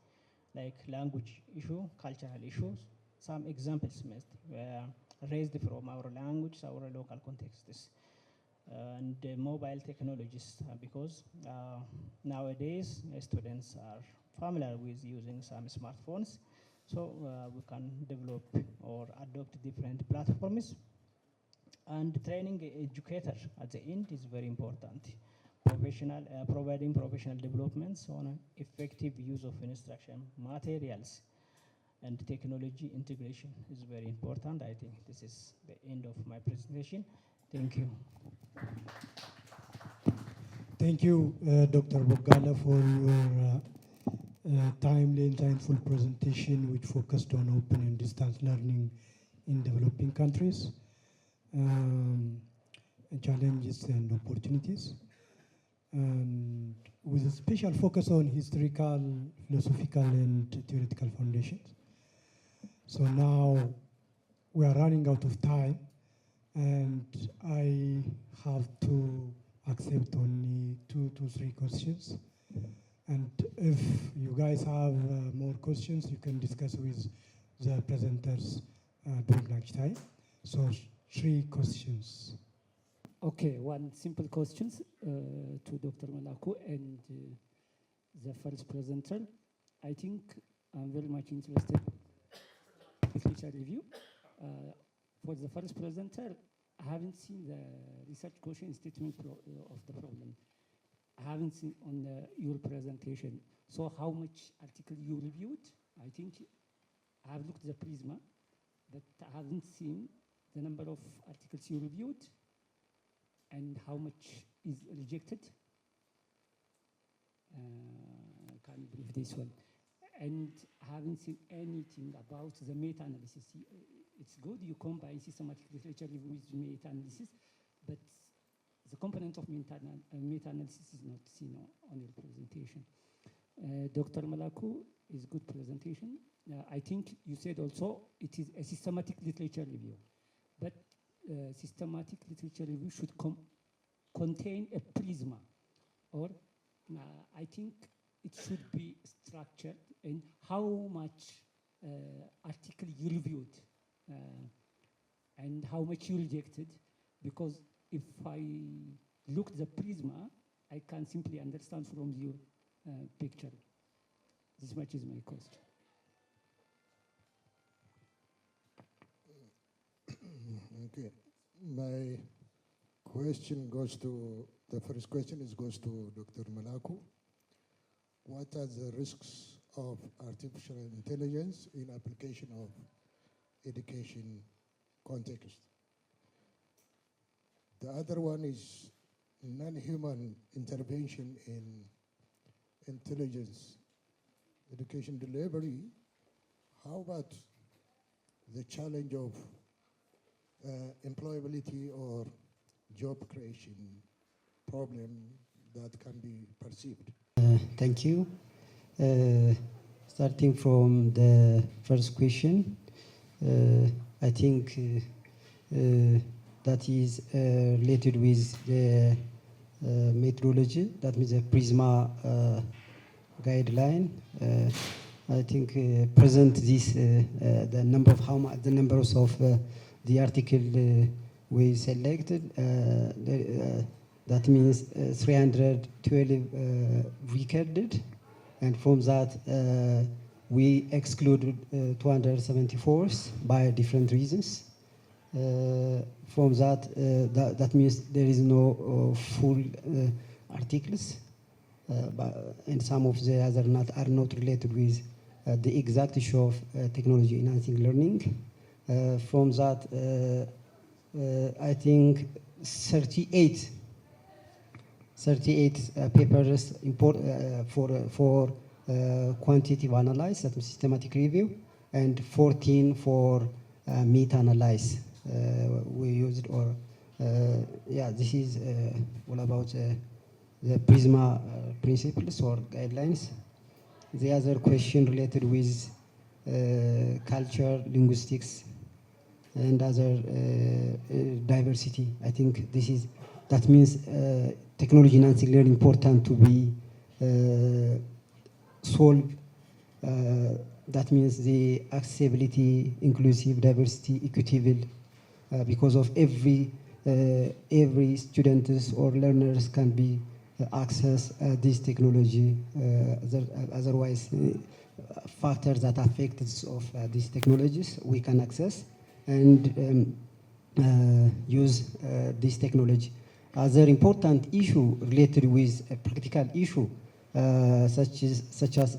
like language issue, cultural issues. Some examples were raised from our language, our local contexts, and mobile technologies, because nowadays students are familiar with using some smartphones, so we can develop or adopt different platforms. And training educator at the end is very important. Providing professional developments on effective use of instruction materials and technology integration is very important. I think this is the end of my presentation. Thank you. Thank you, Dr. Bogala, for your timely, insightful presentation, which focused on open and distance learning in developing countries, challenges and opportunities, and with a special focus on historical, philosophical, and theoretical foundations. So now we are running out of time, and I have to accept only 2 to 3 questions. And if you guys have more questions, you can discuss with the presenters during lunchtime. So 3 questions. Okay, one simple question to Dr. Malaku and the first presenter. I think I'm very much interested in future review. For the first presenter, I haven't seen the research question statement of the problem. I haven't seen on your presentation. So how much article you reviewed? I think I have looked at the Prisma, but I haven't seen the number of articles you reviewed and how much is rejected. Can you brief this one? And I haven't seen anything about the meta-analysis. It's good you combine systematic literature review with meta-analysis, but the component of meta-analysis is not seen on your presentation. Dr. Malaku is good presentation. I think you said also it is a systematic literature review, but systematic literature review should contain a prisma or I think it should be structured and how much article you reviewed and how much you rejected. Because if I look the Prisma, I can simply understand from your picture. This much is my question. Okay. My question goes to, the first question goes to Dr. Malaku. What are the risks of artificial intelligence in application of education context? The other one is non-human intervention in intelligence education delivery. How about the challenge of employability or job creation problem that can be perceived? Thank you. Starting from the first question, I think that is related with the methodology, that means the Prisma guideline. I think present this the number of the numbers of the article we selected. That means 312 recorded, and from that we excluded 274 by different reasons. From that, that means there is no full articles, and some of the other are not related with the exact issue of technology enhancing learning. From that, I think 38 papers for quantitative analysis, that means systematic review, and 14 for meta-analysis we used. Or this is all about the Prisma principles or guidelines. The other question related with culture, linguistics, and other diversity. I think that means technology enhancing learning important to be solved. That means the accessibility, inclusive, diversity, equitable, because of every students or learners can be access this technology. Otherwise, factors that affect of these technologies we can access and use this technology. Other important issue related with a practical issue, such as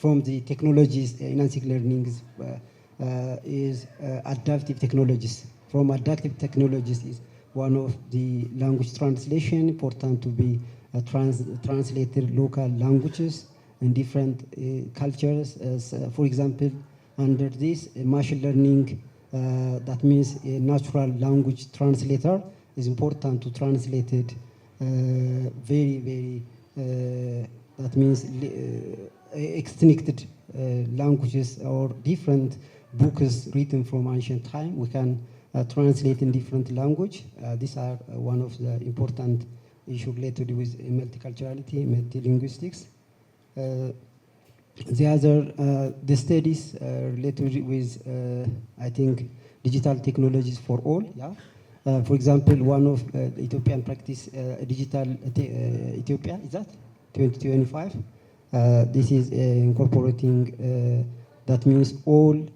from the technologies enhancing learning is adaptive technologies. From adaptive technologies is one of the language translation, important to be translated local languages in different cultures. For example, under this machine learning, that means a natural language translator is important to translate it very that means extincted languages or different books written from ancient time. We can translate in different language. These are one of the important issues related with multiculturality, multilinguistics. The other, the studies related with, I think, digital technologies for all. Yeah. For example, one of the Ethiopian practice, digital Ethiopia, is that 2025? This is incorporating, that means all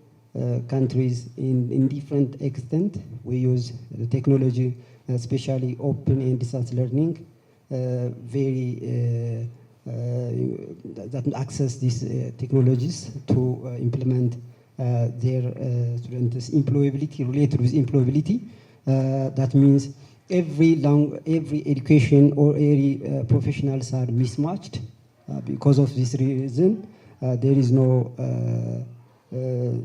countries in different extent. We use the technology, especially open and distance learning, that access these technologies to implement their students' employability, related with employability. That means every education or every professionals are mismatched. Because of this reason, there is no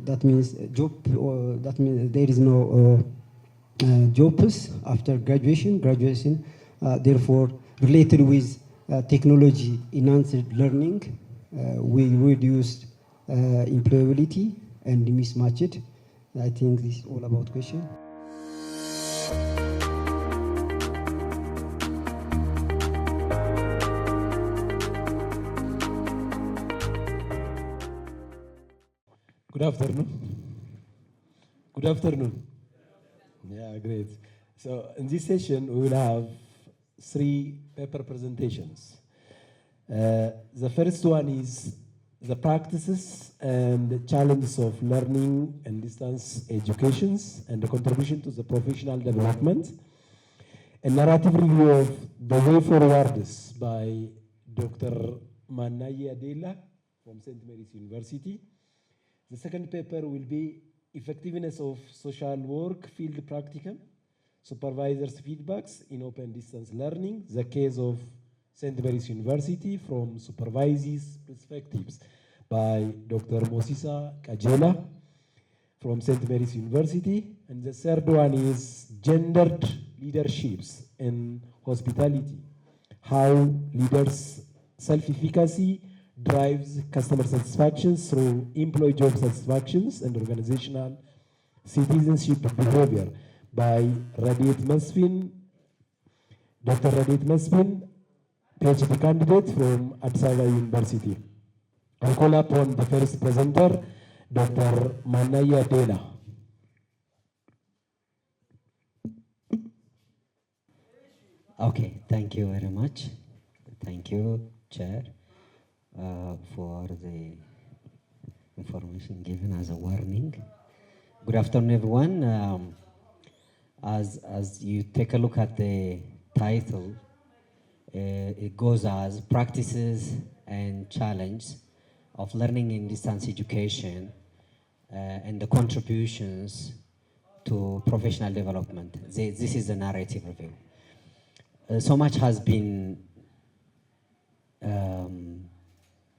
that means job, or that means there is no jobs after graduation. Therefore, related with technology enhanced learning, we reduced employability and mismatched. I think this is all about question. Good afternoon. Good afternoon. Yeah, great. So in this session, we will have 3 paper presentations. The first one is the practices and the challenges of learning and distance educations and the contribution to the professional development. A narrative review of the way forwards by Dr. Manaye Adela from St. Mary's University. The second paper will be effectiveness of social work field practicum, supervisors' feedbacks in open distance learning, the case of St. Mary's University from supervisors' perspectives by Dr. Mosisa Kajela from St. Mary's University. And the third one is gendered leaderships in hospitality, how leaders' self-efficacy drives customer satisfaction through employee job satisfactions and organizational citizenship behavior by Dr. Radiat Masfin, PhD candidate from Addis Ababa University. I call upon the first presenter, Dr. Manaya Adela. Okay, thank you very much. Thank you, Chair, for the information given as a warning. Good afternoon, everyone. As you take a look at the title, it goes as Practices and Challenge of Learning in Distance Education and the Contributions to Professional Development. This is the narrative review. So much has been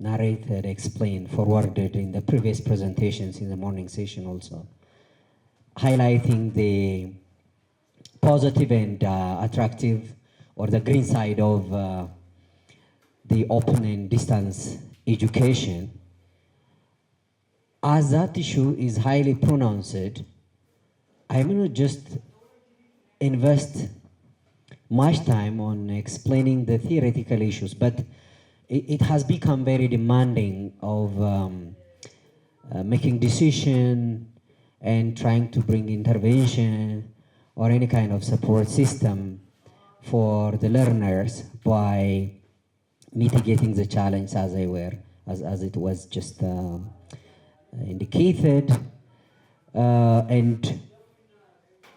narrated, explained, forwarded in the previous presentations in the morning session also, highlighting the positive and attractive or the green side of the open and distance education. As that issue is highly pronounced, I'm going to just invest much time on explaining the theoretical issues, but it has become very demanding of making decision and trying to bring intervention or any kind of support system for the learners by mitigating the challenge as they were, as it was just indicated, and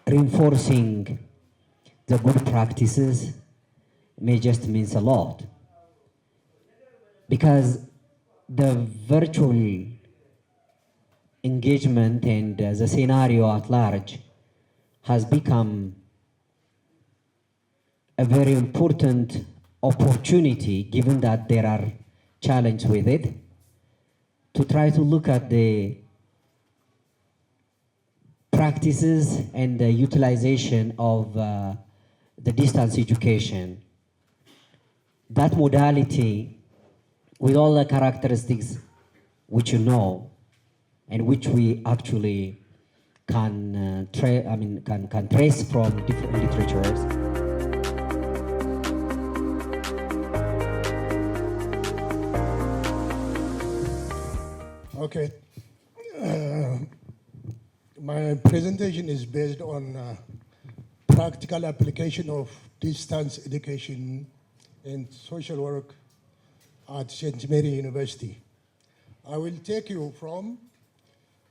reinforcing the good practices may just means a lot, because the virtual engagement and the scenario at large has become a very important opportunity, given that there are challenges with it, to try to look at the practices and the utilization of the distance education. That modality, with all the characteristics which you know, and which we actually can trace from different literatures. Okay. My presentation is based on practical application of distance education and social work at St. Mary University. I will take you from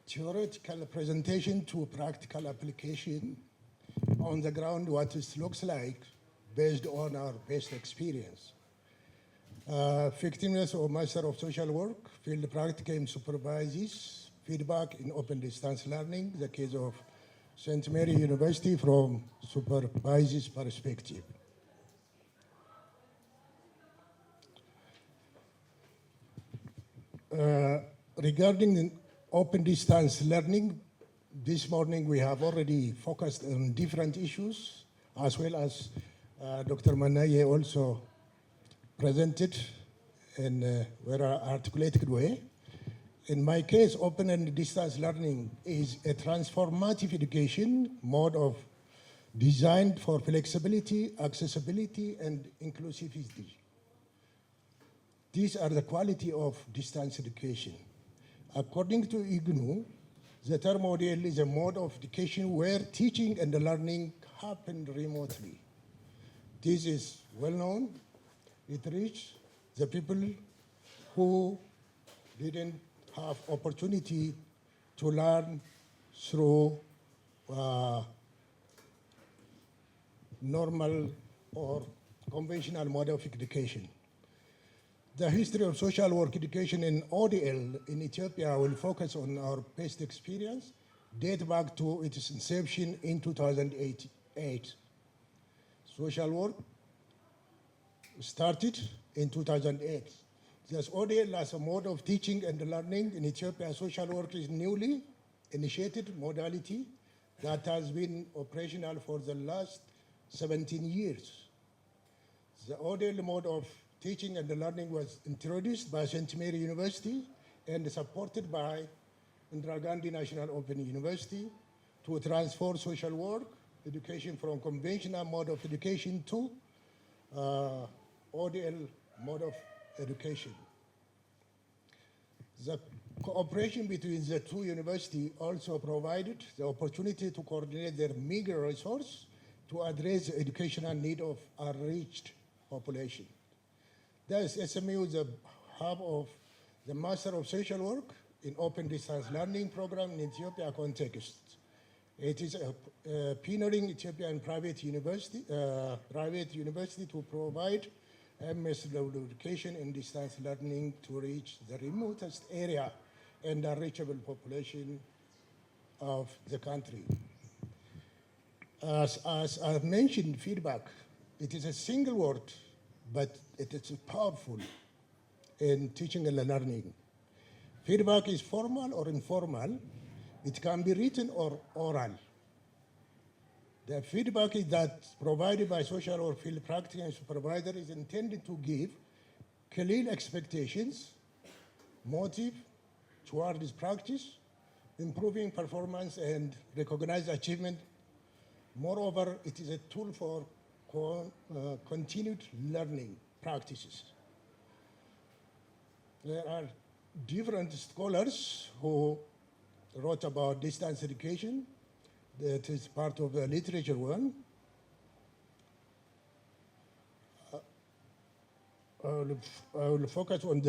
theoretical presentation to practical application on the ground, what it looks like based on our past experience. Effectiveness of Master of Social Work, field practicum supervises, feedback in open distance learning, the case of St. Mary University from supervisor's perspective. Regarding the open distance learning, this morning we have already focused on different issues, as well as Dr. Manaye also presented in a very articulated way. In my case, open and distance learning is a transformative education mode of designed for flexibility, accessibility, and inclusivity. These are the quality of distance education. According to IGNU, the term ODL is a mode of education where teaching and learning happen remotely. This is well known. It reaches the people who didn't have opportunity to learn through normal or conventional mode of education. The history of social work education in ODL in Ethiopia will focus on our past experience, date back to its inception in 2008. Social work started in 2008. Thus, ODL as a mode of teaching and learning in Ethiopia, social work is newly initiated modality that has been operational for the last 17 years. The ODL mode of teaching and learning was introduced by St. Mary University and supported by Indira Gandhi National Open University to transform social work education from conventional mode of education to ODL mode of education. The cooperation between the two universities also provided the opportunity to coordinate their meager resource to address the educational need of a reached population. Thus, SMU is the hub of the Master of Social Work in Open Distance Learning program in Ethiopia context. It is a pioneering Ethiopian private university to provide MS level education in distance learning to reach the remotest area and unreachable population of the country. As I mentioned, feedback, it is a single word, but it is powerful in teaching and learning. Feedback is formal or informal. It can be written or oral. The feedback is that provided by social or field practitioner and supervisor is intended to give clear expectations, motive toward this practice, improving performance and recognize achievement. Moreover, it is a tool for continued learning practices. There are different scholars who wrote about distance education. That is part of the literature one. I will focus on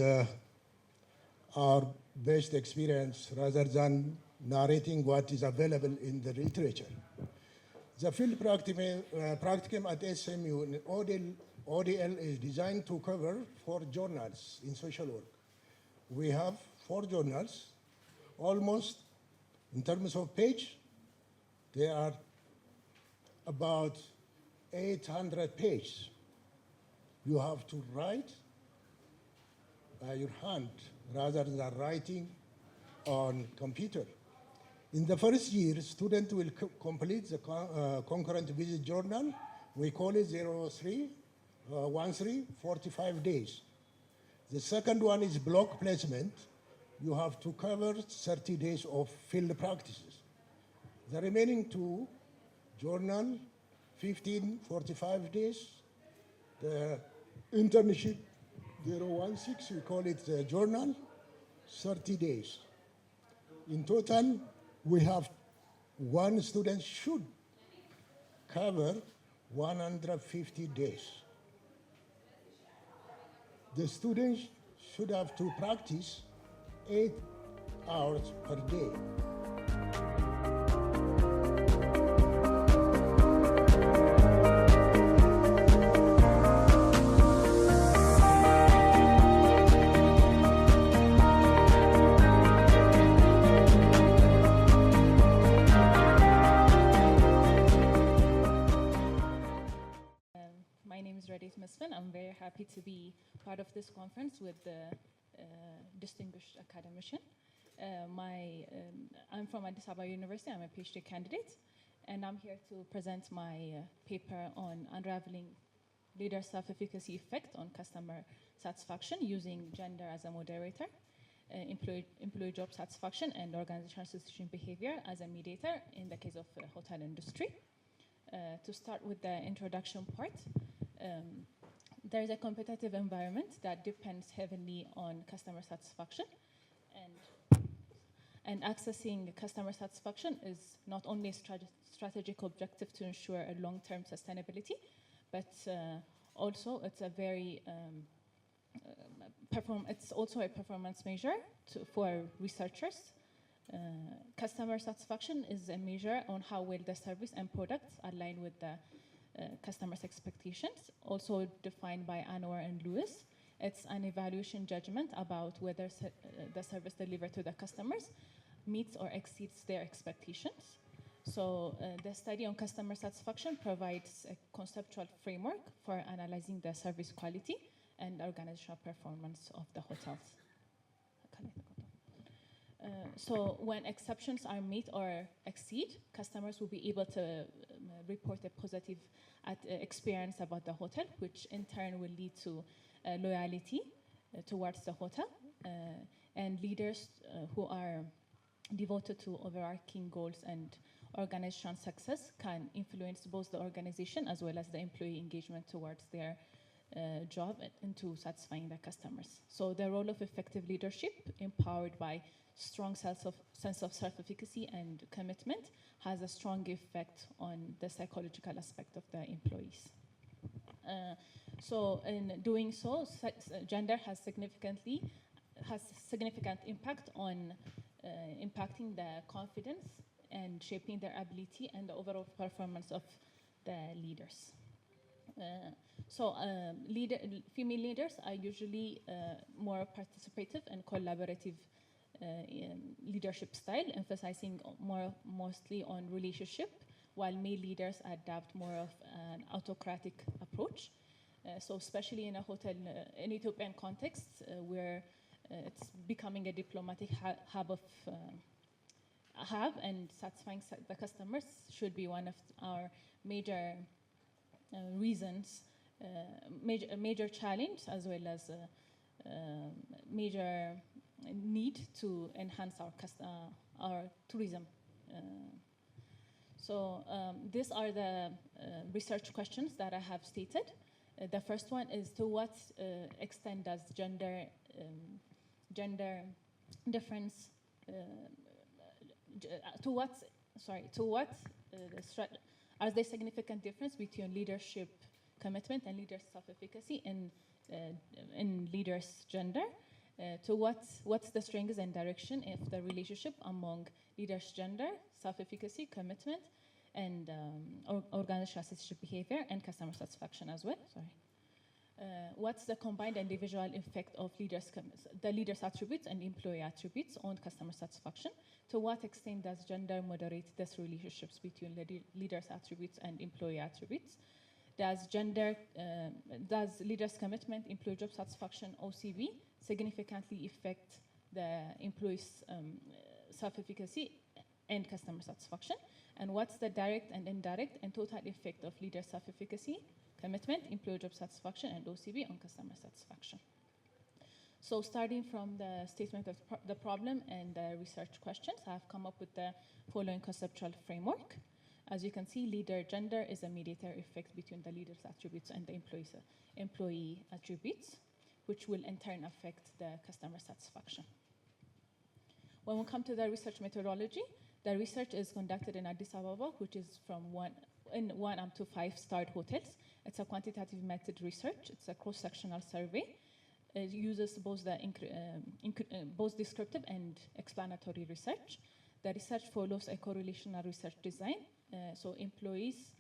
our best experience rather than narrating what is available in the literature. The field practicum at SMU in ODL is designed to cover 4 journals in social work. We have 4 journals, almost in terms of page, they are about 800 pages. You have to write by your hand rather than writing on computer. In the first year, students will complete the concurrent visit journal. We call it 0313, 45 days. The second one is block placement. You have to cover 30 days of field practices. The remaining 2, journal, 15, 45 days. The internship, 016, we call it the journal, 30 days. In total, we have 1 student should cover 150 days. The students should have to practice 8 hours per day. I'm very happy to be part of this conference with the distinguished academician. I'm from Addis Ababa University. I'm a PhD candidate, and I'm here to present my paper on unraveling leader self-efficacy effect on customer satisfaction using gender as a moderator, employee job satisfaction, and organizational institution behavior as a mediator in the case of hotel industry. To start with the introduction part, there is a competitive environment that depends heavily on customer satisfaction, and And accessing customer satisfaction is not only a strategic objective to ensure a long-term sustainability, but also it's a very it's also a performance measure for researchers. Customer satisfaction is a measure on how well the service and products align with the customers' expectations, also defined by Anwar and Lewis. It's an evaluation judgment about whether the service delivered to the customers meets or exceeds their expectations. So the study on customer satisfaction provides a conceptual framework for analyzing the service quality and organizational performance of the hotels. So when exceptions are met or exceed, customers will be able to report a positive experience about the hotel, which in turn will lead to loyalty towards the hotel. And leaders who are devoted to overarching goals and organizational success can influence both the organization as well as the employee engagement towards their job into satisfying the customers. So the role of effective leadership, empowered by strong sense of self-efficacy and commitment, has a strong effect on the psychological aspect of the employees. So in doing so, gender has significant impact on impacting the confidence and shaping their ability and the overall performance of the leaders. Female leaders are usually more participative and collaborative leadership style, emphasizing mostly on relationship, while male leaders adapt more of an autocratic approach. So especially in a hotel, in Ethiopian context, where it's becoming a diplomatic hub and satisfying the customers should be one of our major reasons, major challenge, as well as major need to enhance our tourism. These are the research questions that I have stated. The first one is, to what extent does gender difference, are there significant difference between leadership commitment and leader self-efficacy in leaders' gender? What's the strengths and direction of the relationship among leaders' gender, self-efficacy, commitment, and organizational citizenship behavior and customer satisfaction as well? What's the combined individual effect of the leaders' attributes and employee attributes on customer satisfaction? To what extent does gender moderate these relationships between leaders' attributes and employee attributes? Does leaders' commitment, employee job satisfaction, OCB, significantly affect the employees' self-efficacy and customer satisfaction? And what's the direct and indirect and total effect of leader self-efficacy, commitment, employee job satisfaction, and OCB on customer satisfaction? So starting from the statement of the problem and the research questions, I have come up with the following conceptual framework. As you can see, leader gender is a mediator effect between the leader's attributes and the employee attributes, which will in turn affect the customer satisfaction. When we come to the research methodology, the research is conducted in Addis Ababa, which is from 1 up to 5-star hotels. It's a quantitative method research. It's a cross-sectional survey. It uses both descriptive and explanatory research. The research follows a correlational research design. So employees,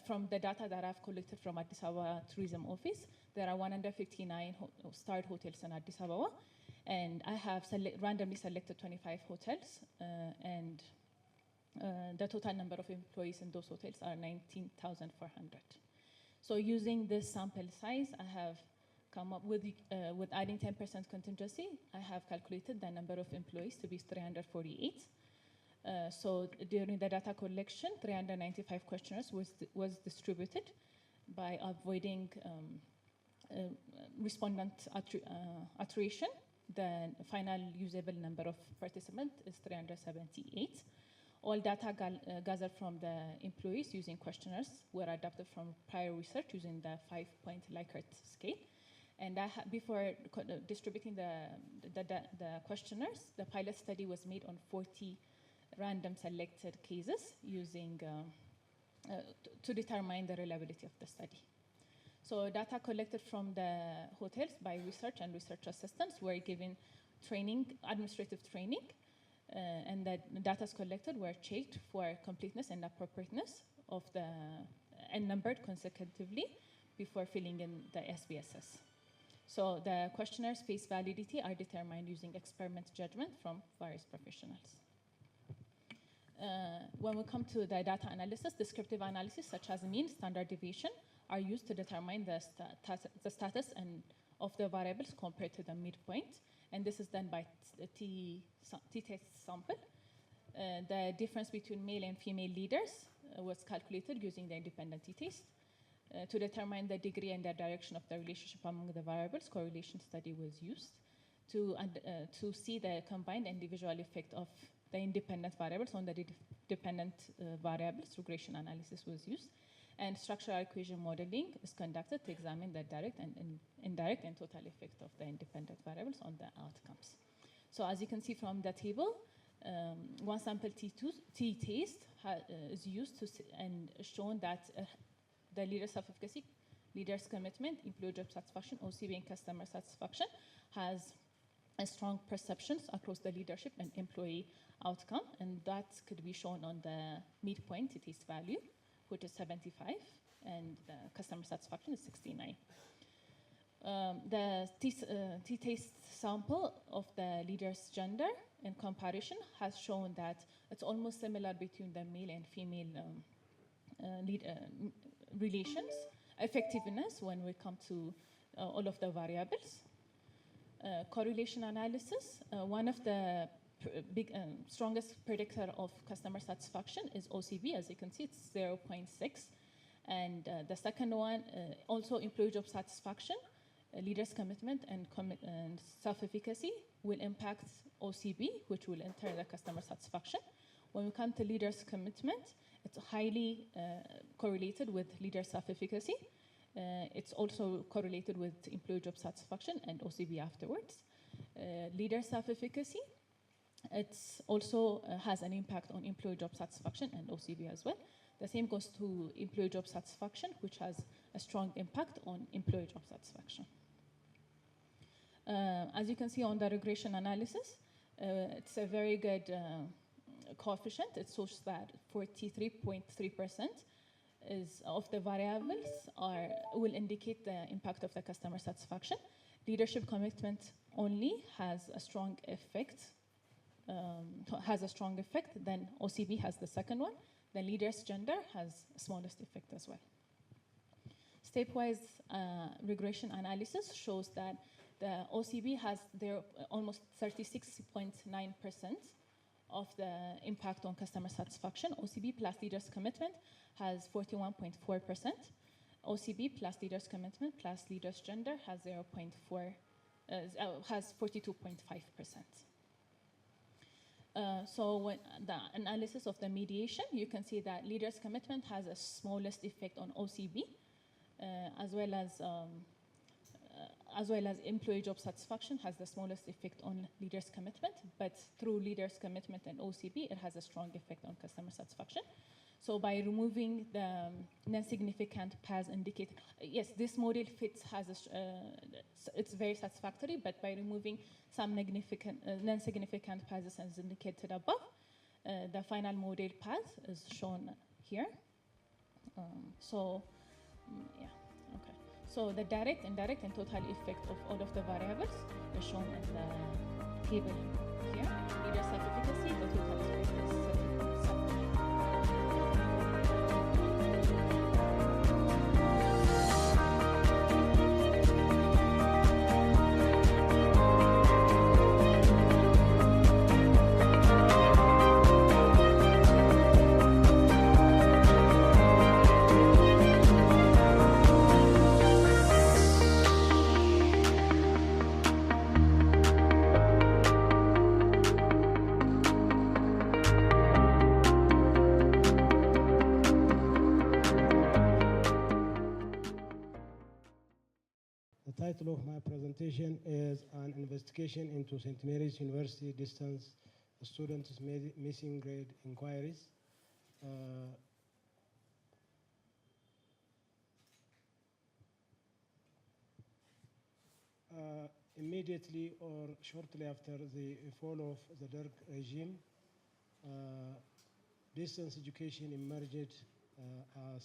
from the data that I've collected from Addis Ababa Tourism Office, there are 159 starred hotels in Addis Ababa, and I have randomly selected 25 hotels, and the total number of employees in those hotels are 19,400. So using this sample size, I have come up with adding 10% contingency, I have calculated the number of employees to be 348. So during the data collection, 395 questionnaires was distributed by avoiding respondent attrition. The final usable number of participants is 378. All data gathered from the employees using questionnaires were adapted from prior research using the 5-point Likert scale. And before distributing the questionnaires, the pilot study was made on 40 random selected cases using to determine the reliability of the study. So data collected from the hotels by research and research assistants were given training, administrative training, and the data collected were checked for completeness and appropriateness of the and numbered consecutively before filling in the SPSS. So the questionnaires' face validity are determined using experiment judgment from various professionals. When we come to the data analysis, descriptive analysis such as mean, standard deviation are used to determine the status of the variables compared to the midpoint. And this is done by t-test sample. The difference between male and female leaders was calculated using the independent t-test. To determine the degree and the direction of the relationship among the variables, correlation study was used. To see the combined individual effect of the independent variables on the dependent variables, regression analysis was used. And structural equation modeling is conducted to examine the direct and indirect and total effect of the independent variables on the outcomes. So as you can see from the table, one sample t-test is used to and shown that the leader self-efficacy, leader's commitment, employee job satisfaction, OCB, and customer satisfaction has a strong perceptions across the leadership and employee outcome, and that could be shown on the midpoint t-test value, which is 75, and the customer satisfaction is 69. The t-test sample of the leader's gender in comparison has shown that it's almost similar between the male and female relations, effectiveness when we come to all of the variables. Correlation analysis, one of the strongest predictor of customer satisfaction is OCB. As you can see, it's 0.6. And the second one, also employee job satisfaction, leaders' commitment and self-efficacy will impact OCB, which will in turn the customer satisfaction. When we come to leaders' commitment, it's highly correlated with leader self-efficacy. It's also correlated with employee job satisfaction and OCB afterwards. Leader self-efficacy, it's also has an impact on employee job satisfaction and OCB as well. The same goes to employee job satisfaction, which has a strong impact on employee job satisfaction. As you can see on the regression analysis, it's a very good coefficient. It shows that 43.3% of the variables will indicate the impact of the customer satisfaction. Leadership commitment only has a strong effect. Then OCB has the second one. The leader's gender has smallest effect as well. Stepwise regression analysis shows that the OCB has almost 36.9% of the impact on customer satisfaction. OCB plus leader's commitment has 41.4%. OCB plus leader's commitment plus leader's gender has 42.5%. So when the analysis of the mediation, you can see that leader's commitment has a smallest effect on OCB, as well as employee job satisfaction has the smallest effect on leader's commitment, but through leader's commitment and OCB, it has a strong effect on customer satisfaction. So by removing the non-significant paths indicated, yes, this model fits, it's very satisfactory, but by removing some non-significant paths as indicated above, the final model path is shown here. Yeah, okay. So the direct, indirect, and total effect of all of the variables is shown in the table here. Leader self-efficacy, the total effect is 30.7. title of my presentation is an investigation into St. Mary's University distance students' missing grade inquiries. Immediately or shortly after the fall of the Derg regime, distance education emerged as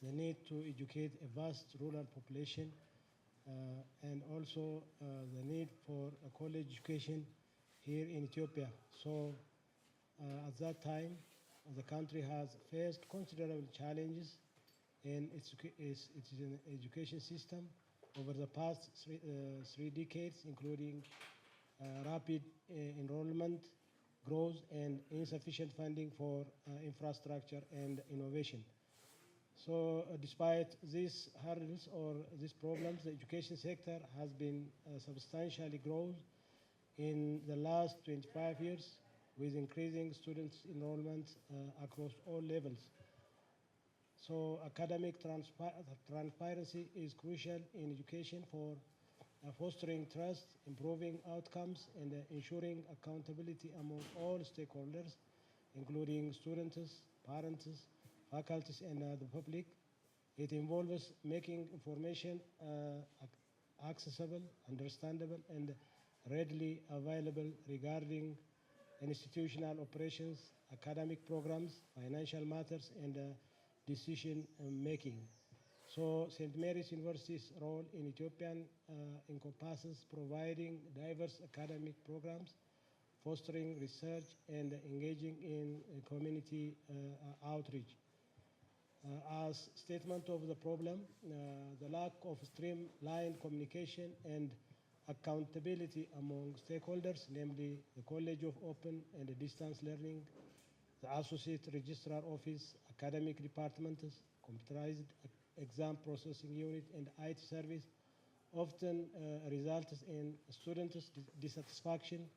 the need to educate a vast rural population and also the need for a college education here in Ethiopia. So at that time, the country has faced considerable challenges in its education system over the past three decades, including rapid enrollment growth and insufficient funding for infrastructure and innovation. So despite these hurdles or these problems, the education sector has been substantially grown in the last 25 years with increasing student enrollment across all levels. So academic transparency is crucial in education for fostering trust, improving outcomes, and ensuring accountability among all stakeholders, including students, parents, faculties, and the public. It involves making information accessible, understandable, and readily available regarding institutional operations, academic programs, financial matters, and decision making. So St. Mary's University's role in Ethiopian encompasses providing diverse academic programs, fostering research, and engaging in community outreach. As statement of the problem, the lack of streamlined communication and accountability among stakeholders, namely the College of Open and Distance Learning, the Associate Registrar Office, academic departments, computerized exam processing unit, and IT service, often results in students' dissatisfaction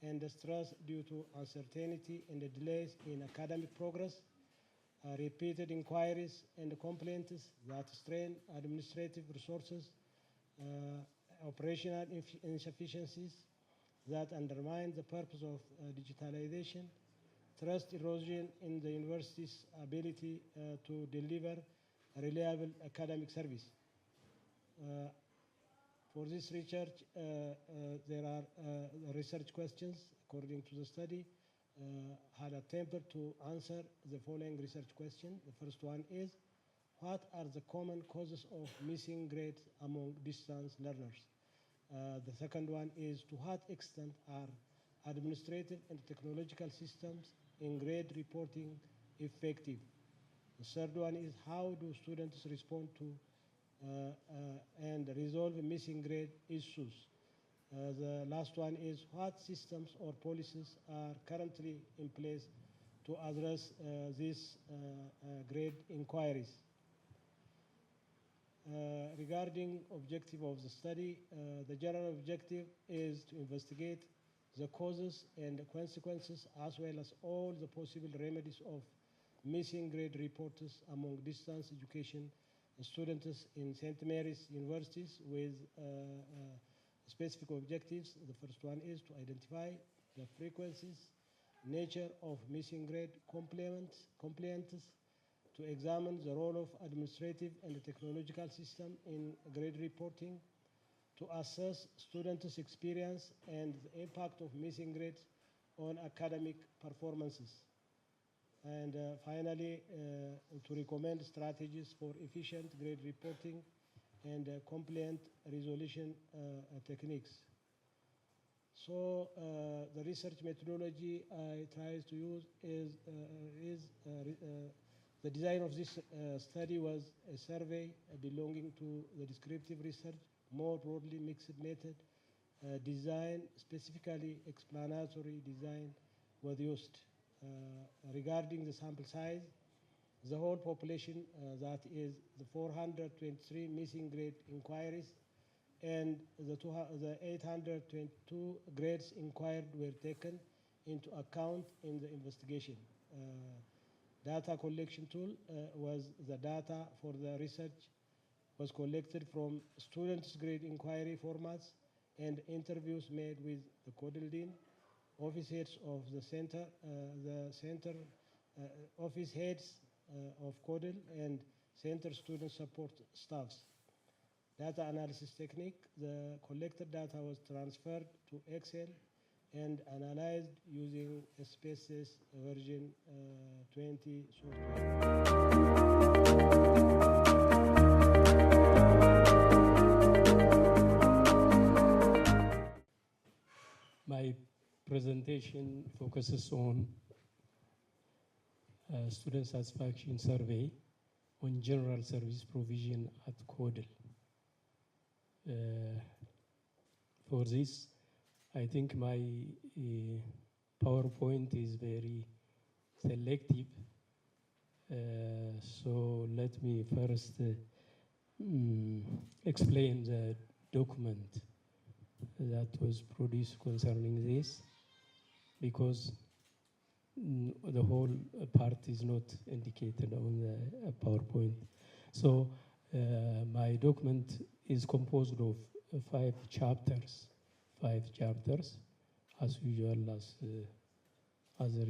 and stress due to uncertainty and delays in academic progress, repeated inquiries and complaints that strain administrative resources, operational insufficiencies that undermine the purpose of digitalization, trust erosion in the university's ability to deliver a reliable academic service. For this research, there are research questions according to the study. Had attempted to answer the following research question. The first one is, what are the common causes of missing grades among distance learners? The second one is, to what extent are administrative and technological systems in grade reporting effective? The third one is, how do students respond to and resolve missing grade issues? The last one is, what systems or policies are currently in place to address these grade inquiries? Regarding objective of the study, the general objective is to investigate the causes and consequences as well as all the possible remedies of missing grade reports among distance education students in St. Mary's universities with specific objectives. The first one is to identify the frequencies, nature of missing grade complaints, to examine the role of administrative and technological system in grade reporting, to assess students' experience and the impact of missing grades on academic performances. And finally, to recommend strategies for efficient grade reporting and complaint resolution techniques. So the research methodology I try to use is the design of this study was a survey belonging to the descriptive research, more broadly mixed method, design, specifically explanatory design was used. Regarding the sample size, the whole population, that is the 423 missing grade inquiries and the 822 grades inquired were taken into account in the investigation. Data collection tool was the data for the research was collected from students' grade inquiry formats and interviews made with the CODL dean, office heads of the center, office heads of CODL, and center student support staffs. Data analysis technique, the collected data was transferred to Excel and analyzed using Spaces version 20 software. My presentation focuses on student satisfaction survey on general service provision at CODL. For this, I think my PowerPoint is very selective. So let me first explain the document that was produced concerning this, because the whole part is not indicated on the PowerPoint. So my document is composed of 5 chapters, as usual as other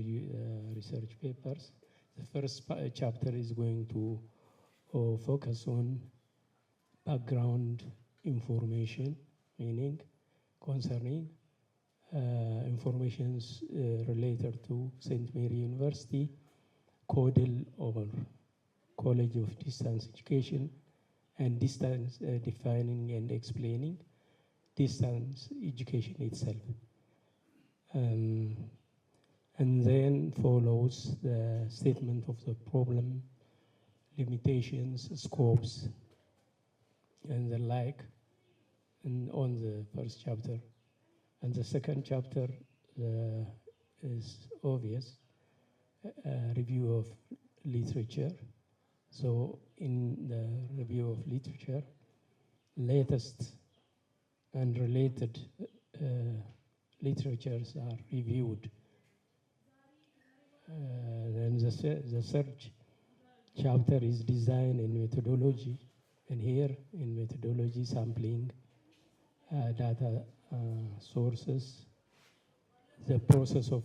research papers. The first chapter is going to focus on background information, meaning concerning informations related to St. Mary University, CODL or College of Distance Education, and distance defining and explaining distance education itself. And then follows the statement of the problem, limitations, scopes, and the like, and on the first chapter. And the second chapter is obvious, review of literature. So in the review of literature, latest and related literatures are reviewed. Then the third chapter is design and methodology. And here in methodology, sampling data sources, the process of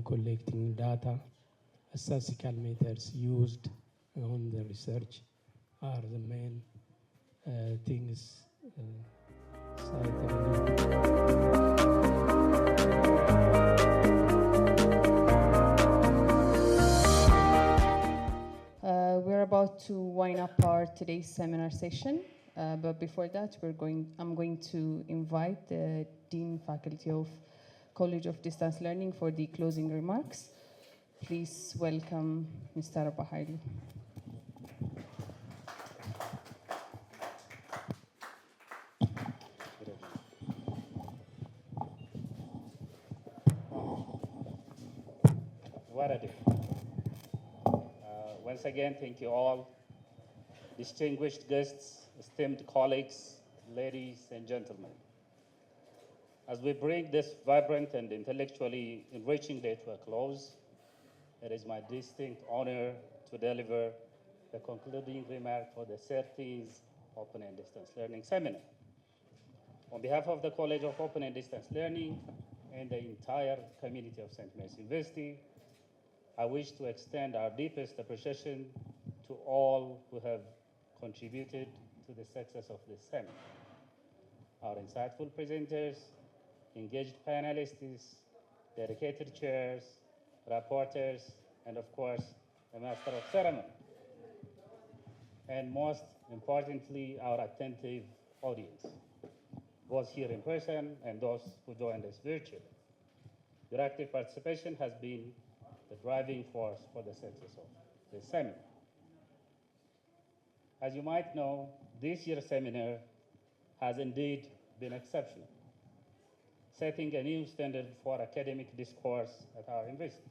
collecting data, statistical methods used on the research are the main things We're about to wind up our today's seminar session, but before that, I'm going to invite the Dean Faculty of College of Distance Learning for the closing remarks. Please welcome Mr. Bahailu. What a day. Once again, thank you all, distinguished guests, esteemed colleagues, ladies and gentlemen. As we bring this vibrant and intellectually enriching day to a close, it is my distinct honor to deliver the concluding remark for the 13th Open and Distance Learning Seminar. On behalf of the College of Open and Distance Learning and the entire community of St. Mary's University, I wish to extend our deepest appreciation to all who have contributed to the success of this seminar. Our insightful presenters, engaged panelists, dedicated chairs, rapporteurs, and of course, the Master of Ceremony. And most importantly, our attentive audience, both here in person and those who joined us virtually. Your active participation has been the driving force for the success of this seminar. As you might know, this year's seminar has indeed been exceptional, setting a new standard for academic discourse at our university.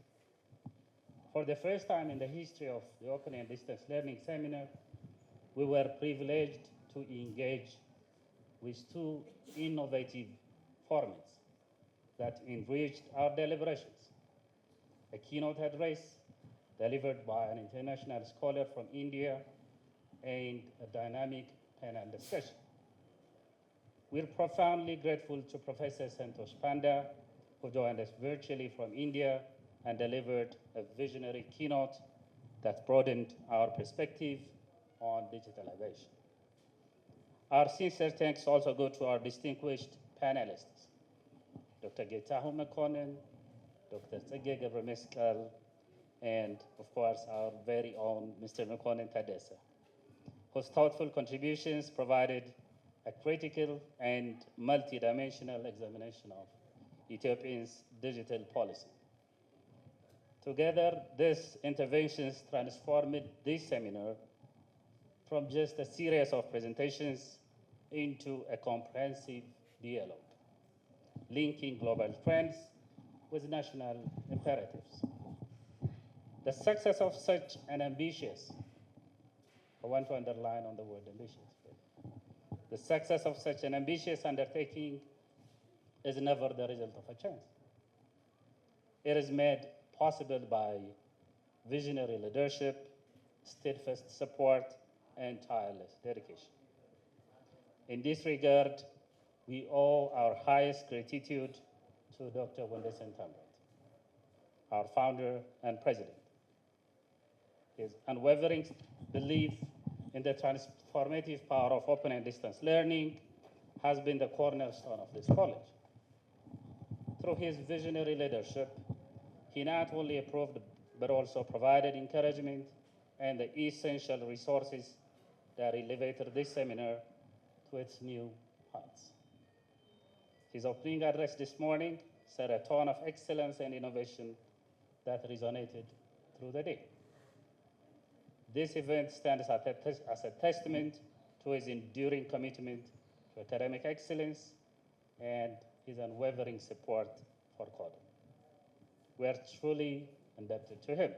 For the first time in the history of the Open and Distance Learning Seminar, we were privileged to engage with 2 innovative formats that enriched our deliberations. A keynote address delivered by an international scholar from India and a dynamic panel discussion. We're profoundly grateful to Professor Santosh Panda, who joined us virtually from India and delivered a visionary keynote that broadened our perspective on digitalization. Our sincere thanks also go to our distinguished panelists, Dr. Getachew Mekonnen, Dr. Tsege Gebremeskel, and of course our very own Mr. Mekonnen Tadessa, whose thoughtful contributions provided a critical and multidimensional examination of Ethiopia's digital policy. Together, these interventions transformed this seminar from just a series of presentations into a comprehensive dialogue, linking global trends with national imperatives. The success of such an ambitious, I want to underline on the word ambitious, the success of such an ambitious undertaking is never the result of a chance. It is made possible by visionary leadership, steadfast support, and tireless dedication. In this regard, we owe our highest gratitude to Dr. Wende Sentambet, our founder and president. His unwavering belief in the transformative power of open and distance learning has been the cornerstone of this college. Through his visionary leadership, he not only approved but also provided encouragement and the essential resources that elevated this seminar to its new heights. His opening address this morning set a tone of excellence and innovation that resonated through the day. This event stands as a testament to his enduring commitment to academic excellence and his unwavering support for coding. We are truly indebted to him.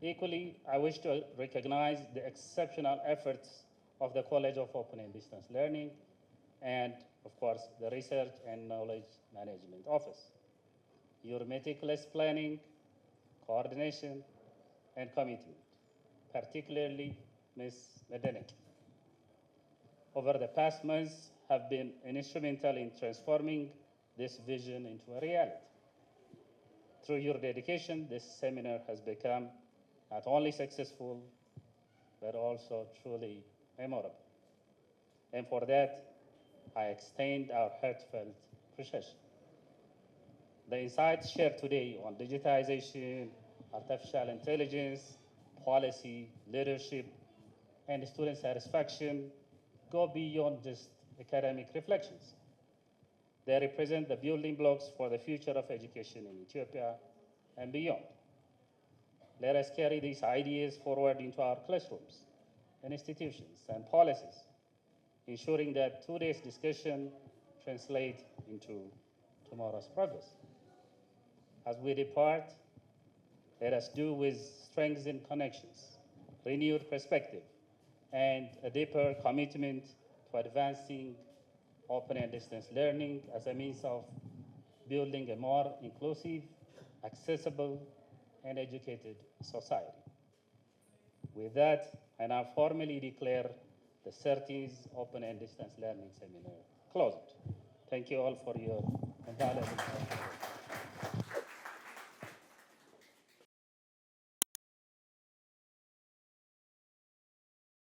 Equally, I wish to recognize the exceptional efforts of the College of Open and Distance Learning and, of course, the Research and Knowledge Management Office. Your meticulous planning, coordination, and commitment, particularly Ms. Medenek, over the past months have been instrumental in transforming this vision into a reality. Through your dedication, this seminar has become not only successful, but also truly memorable. And for that, I extend our heartfelt appreciation. The insights shared today on digitization, artificial intelligence, policy, leadership, and student satisfaction go beyond just academic reflections. They represent the building blocks for the future of education in Ethiopia and beyond. Let us carry these ideas forward into our classrooms, institutions, and policies, ensuring that today's discussion translates into tomorrow's progress. As we depart, let us do with strengthened connections, renewed perspective, and a deeper commitment to advancing open and distance learning as a means of building a more inclusive, accessible, and educated society. With that, I now formally declare the 13th Open and Distance Learning Seminar closed. Thank you all for your invaluable time.